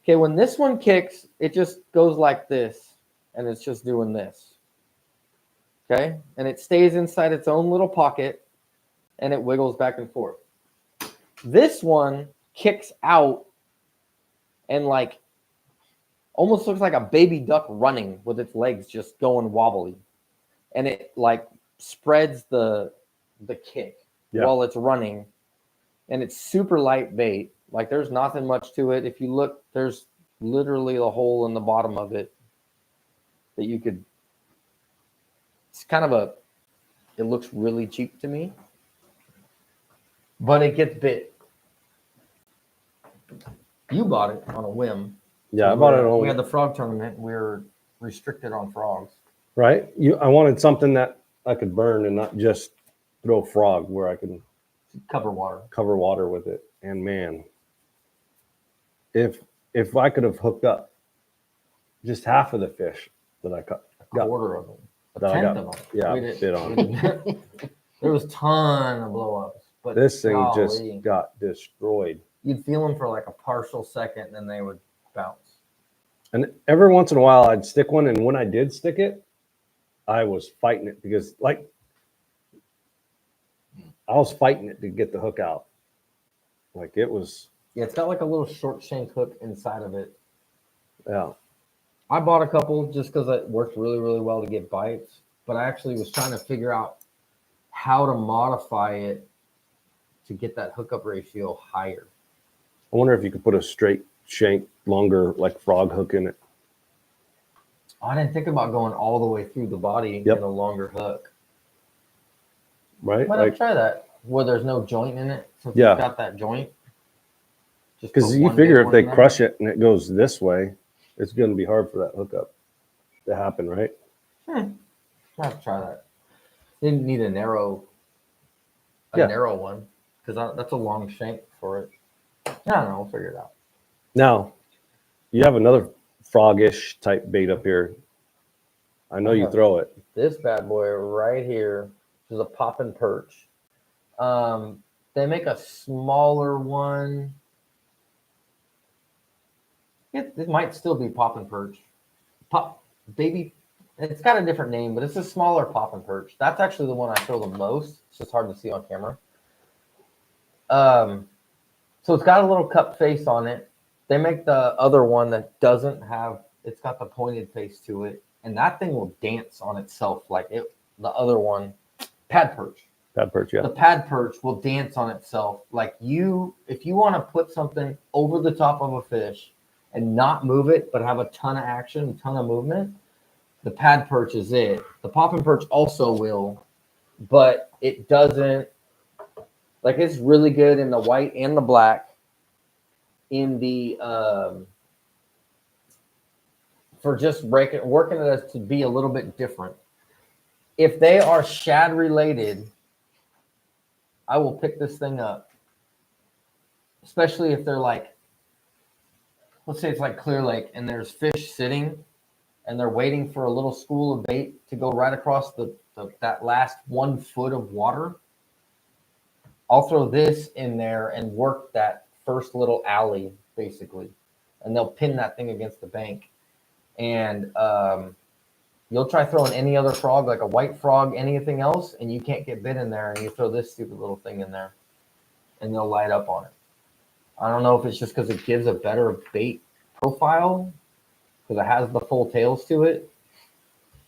Okay, when this one kicks, it just goes like this, and it's just doing this. Okay? And it stays inside its own little pocket, and it wiggles back and forth. This one kicks out and like almost looks like a baby duck running with its legs just going wobbly. And it like spreads the kick while it's running. And it's super light bait. Like there's nothing much to it. If you look, there's literally a hole in the bottom of it that you could, it's kind of it looks really cheap to me. But it gets bit. You bought it on a whim. Yeah, I bought it on. We had the frog tournament. We were restricted on frogs. Right. I wanted something that I could burn and not just throw frog where I can cover water with it. And man, if I could have hooked up just half of the fish that I got, a quarter of them, a that tenth I got, of them. Yeah, bit on. There was a ton of blow-ups. But this thing just got destroyed. You'd feel them for like a partial second, and then they would bounce. And every once in a while, I'd stick one, and when I did stick it, I was fighting it because, like, I was fighting it to get the hook out. Like it was. Yeah, it's got like a little short shank hook inside of it. Yeah. I bought a couple just because it worked really, really well to get bites, but I actually was trying to figure out how to modify it to get that hookup ratio higher. I wonder if you could put a straight shank, longer, like frog hook in it. I didn't think about going all the way through the body in a longer hook. Right? Why not try that? Where there's no joint in it, since it's got that joint. Because you figure if they crush it and it goes this way, it's going to be hard for that hookup to happen, right? I have to try that. Didn't need a narrow one because that's a long shank for it. I don't know. We'll figure it out. Now, you have another froggish type bait up here. I know you throw it. This bad boy right here is a pop and perch. They make a smaller one. This might still be pop and perch. Baby. It's got a different name, but it's a smaller pop and perch. That's actually the one I throw the most. It's just hard to see on camera. So it's got a little cup face on it. They make the other one that doesn't have, it's got the pointed face to it, and that thing will dance on itself like it. The other one, pad perch. Pad perch, yeah. The pad perch will dance on itself like you. If you want to put something over the top of a fish and not move it, but have a ton of action, a ton of movement, the pad perch is it. The popping perch also will, but it doesn't. Like it's really good in the white and the black. In the for just working it as to be a little bit different. If they are shad related, I will pick this thing up, especially if they're like, let's say it's like Clear Lake and there's fish sitting and they're waiting for a little school of bait to go right across that last 1 foot of water. I'll throw this in there and work that first little alley basically, and they'll pin that thing against the bank. And you'll try throwing any other frog, like a white frog, anything else, and you can't get bit in there, and you throw this stupid little thing in there, and they'll light up on it. I don't know if it's just because it gives a better bait profile, because it has the full tails to it.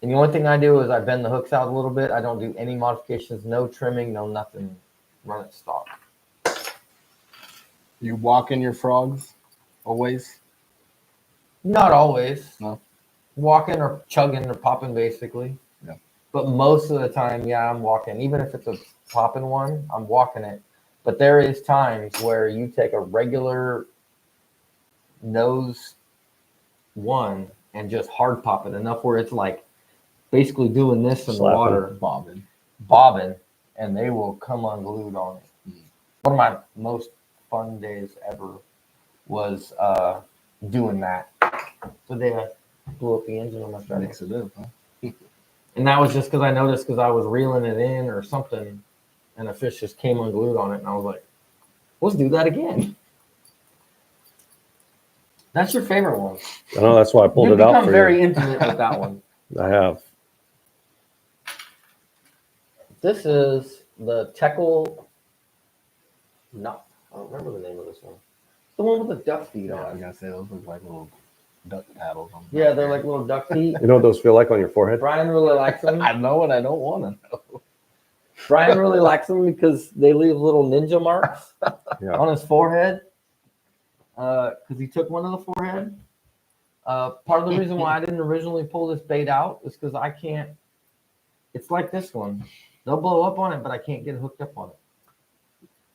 And the only thing I do is I bend the hooks out a little bit. I don't do any modifications, no trimming, no nothing. Run it stock. You walk in your frogs always? Not always. No. Walking or chugging or popping basically. Yeah. But most of the time, yeah, I'm walking. Even if it's a popping one, I'm walking it. But there is times where you take a regular nose one and just hard pop it enough where it's like basically doing this in the water, bobbing, and they will come unglued on it. One of my most fun days ever was doing that. So they blew up the engine on my Strait. Mix it up, huh? And that was just because I noticed because I was reeling it in or something, and a fish just came unglued on it, and I was like, let's do that again. That's your favorite one. I know, that's why I pulled You've it out become for very you. intimate with that one. I have. This is the Teckle. No, I don't remember the name of this one. The one with the duck feet Yeah, I on was it. gonna say those look like little duck paddles. Yeah, they're like little duck feet. You know what those feel like on your forehead? Brian really likes them. I know what I don't want to know. Brian really likes them because they leave little ninja marks Yeah. on his forehead. Because he took one of the forehead. Part of the reason why I didn't originally pull this bait out is because I can't. It's like this one. They'll blow up on it, but I can't get hooked up on it.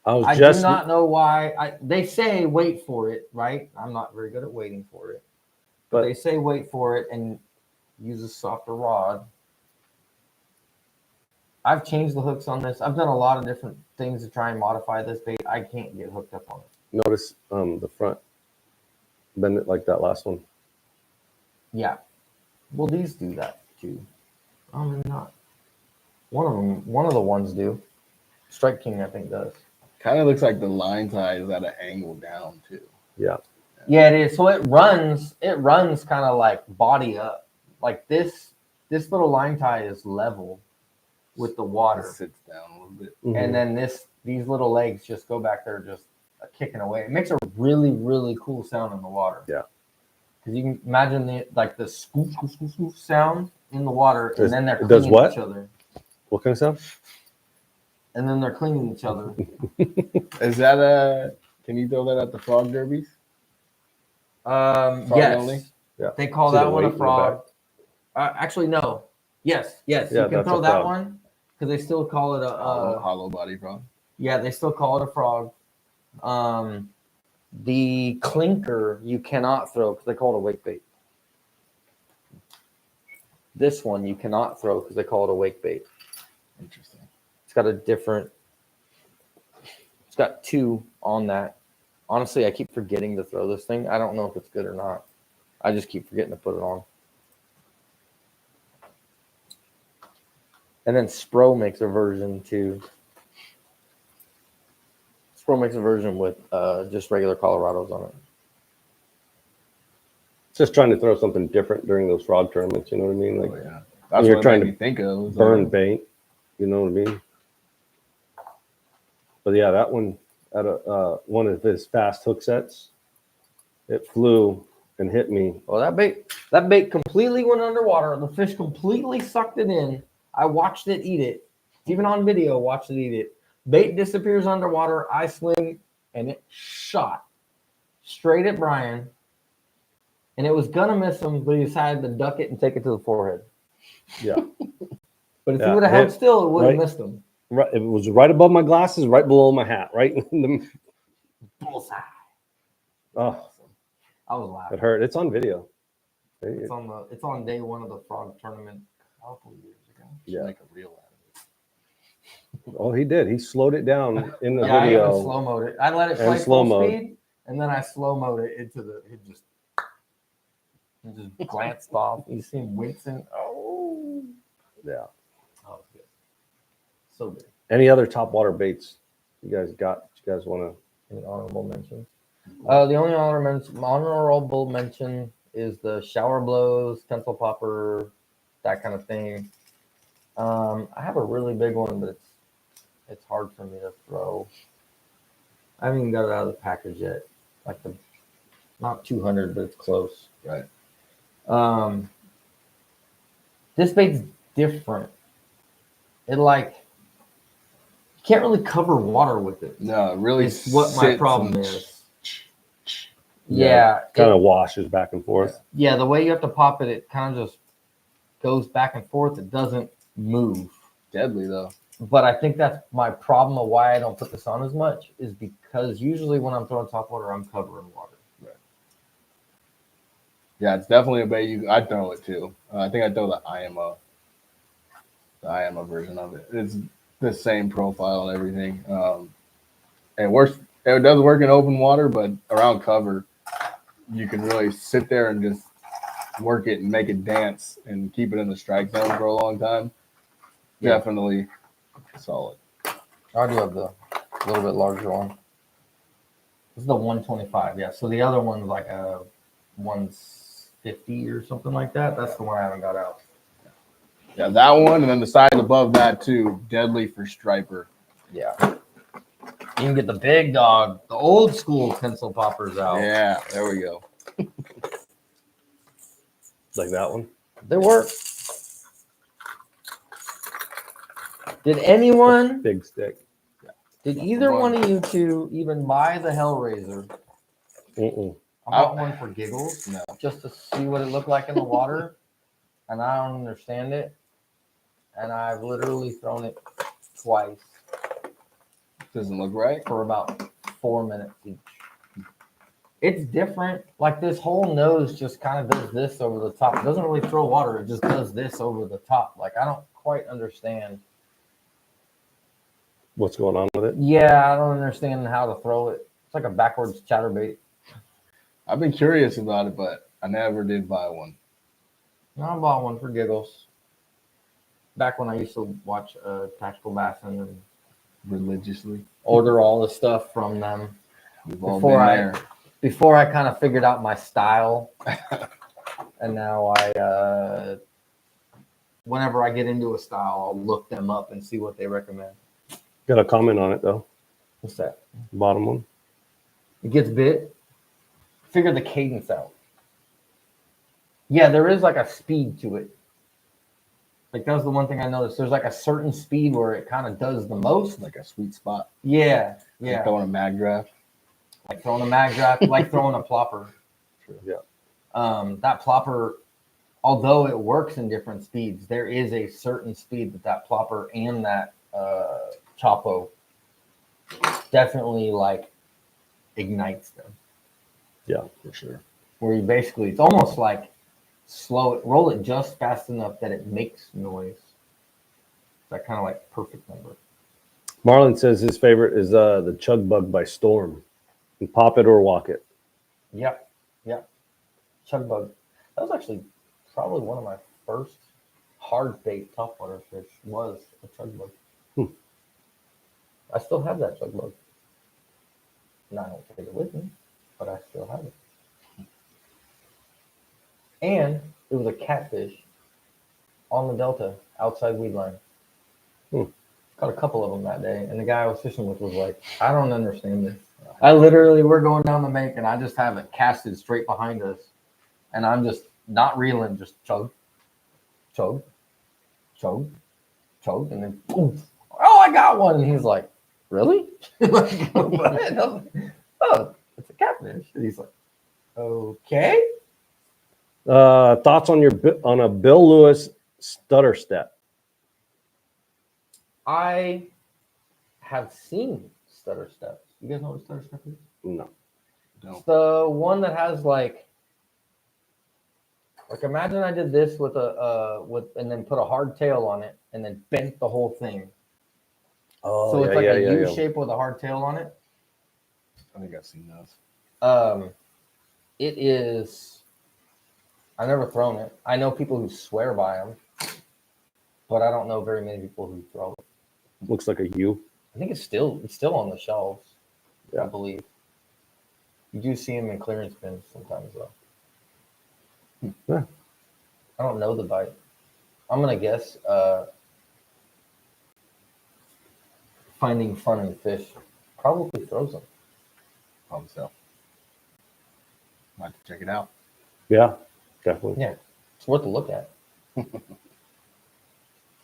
I do not know why. They say wait for it, right? I'm not very good at waiting for it. But they say wait for it and use a softer rod. I've changed the hooks on this. I've done a lot of different things to try and modify this bait. I can't get hooked up on it. Notice the front. Bend it like that last one. Yeah. Well, these do that too. Maybe not. One of the ones do. Strike King, I think, does. Kind of looks like the line tie is at an angle down too. Yeah. Yeah, it is. So it runs kind of like body up. Like this little line tie is level with the water. It sits down a little bit. Mm-hmm. And then these little legs just go back there just kicking away. It makes a really, really cool sound in the water. Yeah. Because you can imagine the scoop, scoop, scoop, scoop sound in the water, and then they're it does clinging what? each other. What kind of sound? And then they're clinging each other. Is that can you throw that at the frog derbies? Yes. Only? Yeah. They call See the that one weight a in the frog. Actually, no. Yes. Yeah, You can that's throw a that frog. one because they still call it a Hollow body frog. yeah, they still call it a frog. The clinker you cannot throw because they call it a wake bait. This one you cannot throw because they call it a wake bait. Interesting. It's got it's got two on that. Honestly, I keep forgetting to throw this thing. I don't know if it's good or not. I just keep forgetting to put it on. And then Spro makes a version too. Spro makes a version with just regular Colorados on it. Just trying to throw something different during those frog tournaments. You know what I mean? Like Yeah, that's you're what trying it to made me think of. Was, burn bait. You know what I mean? But yeah, that one at one of his fast hook sets It flew and hit me. Well, that bait completely went underwater. The fish completely sucked it in. I watched it eat it. Even on video, watched it eat it. Bait disappears underwater. I swing, and it shot straight at Brian. And it was gonna miss him, but he decided to duck it and take it to the forehead. Yeah. But if he would have held still, it would have right. missed him. Right, it was right above my glasses, right below my hat, right in the Bullseye. oh, I was laughing. it hurt. It's on video. It's on day one of the frog tournament a couple years ago. Yeah, make a reel out of it. Oh, he did. He slowed it down in the I video. even slow mode it. I let it play full speed, and then I slow mode it into the. It just glanced off. You see him wincing. Oh, Yeah. Oh, good. So good. Any other top water baits you guys got? You guys want to? Any honorable mentions? The only honorable mention is the shower blows, pencil popper, that kind of thing. I have a really big one, but it's hard for me to throw. I haven't even got it out of the package yet. Like not 200, but it's close. Right. This bait's different. It you can't really cover water with it. No, it really. It's what my problem and... is. Yeah, kind of washes back and forth. Yeah, the way you have to pop it, it kind of just goes back and forth. It doesn't move. Deadly though. But I think that's my problem of why I don't put this on as much is because usually when I'm throwing top water, I'm covering water. Right. Yeah, it's definitely a bait. I'd throw it too. I think I'd throw the IMO version of it. It's the same profile and everything. It works. It does work in open water, but around cover, you can really sit there and just work it and make it dance and keep it in the strike zone for a long time. Yeah. Definitely solid. I do have the little bit larger one. This is the 125. Yeah. So the other one's like a 150 or something like that. That's the one I haven't got out. Yeah, that one, and then the size above that too. Deadly for striper. Yeah. You can get the big dog, the old school pencil poppers out. Yeah, there we go. Like that one. They work. Did anyone? Big stick. Did either one of you two even buy the Hellraiser? Mm-mm. I bought one for giggles, No. just to see what it looked like in the water, and I don't understand it. And I've literally thrown it twice. Doesn't look right. For about 4 minutes each. It's different. Like this whole nose just kind of does this over the top. It doesn't really throw water. It just does this over the top. Like I don't quite understand. What's going on with it? Yeah, I don't understand how to throw it. It's like a backwards chatterbait. I've been curious about it, but I never did buy one. I bought one for giggles. Back when I used to watch Tactical Bassin and Religiously. order all the stuff from them. We've all been there. Before I kind of figured out my style. And now whenever I get into a style, I'll look them up and see what they recommend. Got a comment on it though. What's that? Bottom one. It gets bit. Figure the cadence out. Yeah, there is like a speed to it. Like that was the one thing I noticed. There's like a certain speed where it kind of does the most. Like a sweet spot. Yeah. Like throwing a mag draft. Like throwing a mag draft, like throwing a plopper. Yeah. That plopper, although it works in different speeds, there is a certain speed that plopper and that Chopo definitely like ignites them. Yeah, for sure. Where you basically, it's almost like roll it just fast enough that it makes noise. That kind of like perfect number. Marlon says his favorite is the Chug Bug by Storm. And pop it or walk it. Yep. Chug bug. That was actually probably one of my first hard bait topwater fish was a chug bug. I still have that chug bug. Now I don't take it with me, but I still have it. And it was a catfish on the delta outside weed line. Caught a couple of them that day, and the guy I was fishing with was like, I don't understand this. I literally, we're going down the bank and I just have it casted straight behind us. And I'm just not reeling, just chug, chug, chug, chug. And then, boom. Oh, I got one. And he's like, really? Like, what? I was like, oh, it's a catfish. And he's like, okay. Thoughts on on a Bill Lewis stutter step? I have seen stutter steps. You guys know what a stutter step is? No. It's the one that has like imagine I did this with and then put a hard tail on it and then bent the whole thing. Oh, So it's like a U shape with a hard tail on it. I think I've seen those. It is. I've never thrown it. I know people who swear by them, but I don't know very many people who throw it. Looks like a U. I think it's still on the shelves. Yeah. I believe. You do see them in clearance bins sometimes, though. Yeah. I don't know the bite. I'm gonna guess. Finding fun in fish probably throws them. Probably so. Might have to check it out. Yeah, definitely. Yeah, it's worth a look at.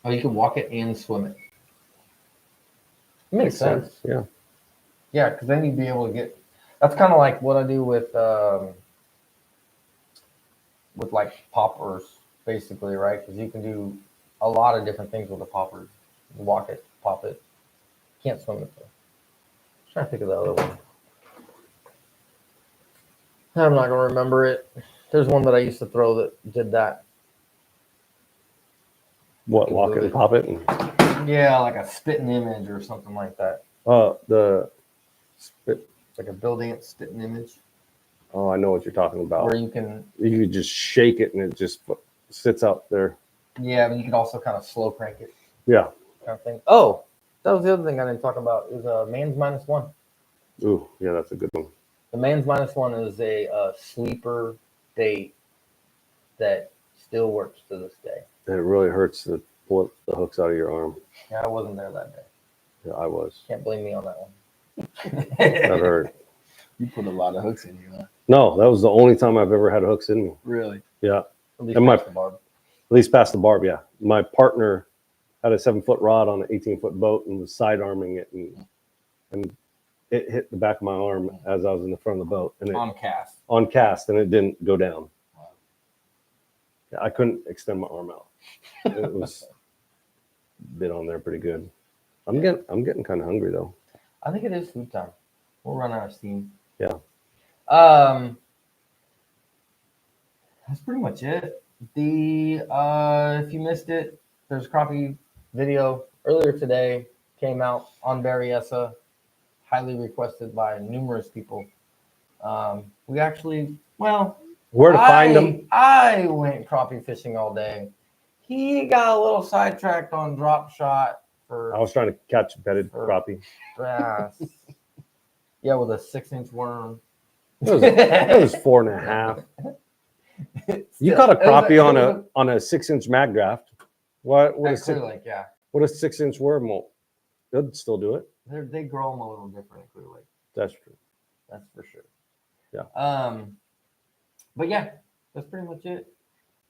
Oh, you can walk it and swim it. It makes sense. Yeah. Yeah, because then you'd be able to get. That's kind of like what I do with like poppers, basically, right? Because you can do a lot of different things with a popper. You walk it, pop it. Can't swim it though. I'm trying to think of the other one. I'm not gonna remember it. There's one that I used to throw that did that. What, lock it and pop it? And, Yeah, like a spitting image or something like that. the spit. Like a building it spitting image Oh, I know what you're talking about. where you can. You could just shake it and it just sits out there. Yeah, but you can also kind of slow crank it. Yeah. Kind of thing. Oh, that was the other thing I didn't talk about. Is a man's minus one. Ooh, yeah, that's a good one. The man's minus one is a sleeper bait that still works to this day. It really hurts to pull the hooks out of your arm. Yeah, I wasn't there that day. Yeah, I was. Can't blame me on that one. That hurt. You put a lot of hooks in you, huh? No, that was the only time I've ever had hooks in me. Really? Yeah. At least And past the barb. At least past the barb, yeah. My partner had a 7-foot rod on an 18-foot boat and was side arming it, and it hit the back of my arm as I was in the front of the boat, and On cast. on cast, and it didn't go down. Wow. Yeah, I couldn't extend my arm out. It was bit on there pretty good. I'm getting kind of hungry though. I think it is food time. We'll run out of steam. Yeah. That's pretty much it. The if you missed it, there's a crappie video earlier today, came out on Berryessa, highly requested by numerous people. We actually, well, Where to find them? I went crappie fishing all day. He got a little sidetracked on drop shot for I was trying to catch bedded crappie. bass. Yeah, with a 6-inch worm. It was 4.5. You caught a crappie on a 6-inch mag draft. What a Clear Lake, yeah. what a 6-inch worm won't. They'll still do it. They grow them a little different in Clear Lake. That's true. That's for sure. Yeah. But yeah, that's pretty much it.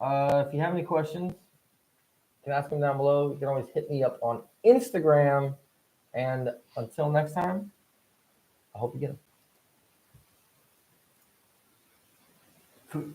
If you have any questions, you can ask them down below. You can always hit me up on Instagram. And until next time, I hope you get them.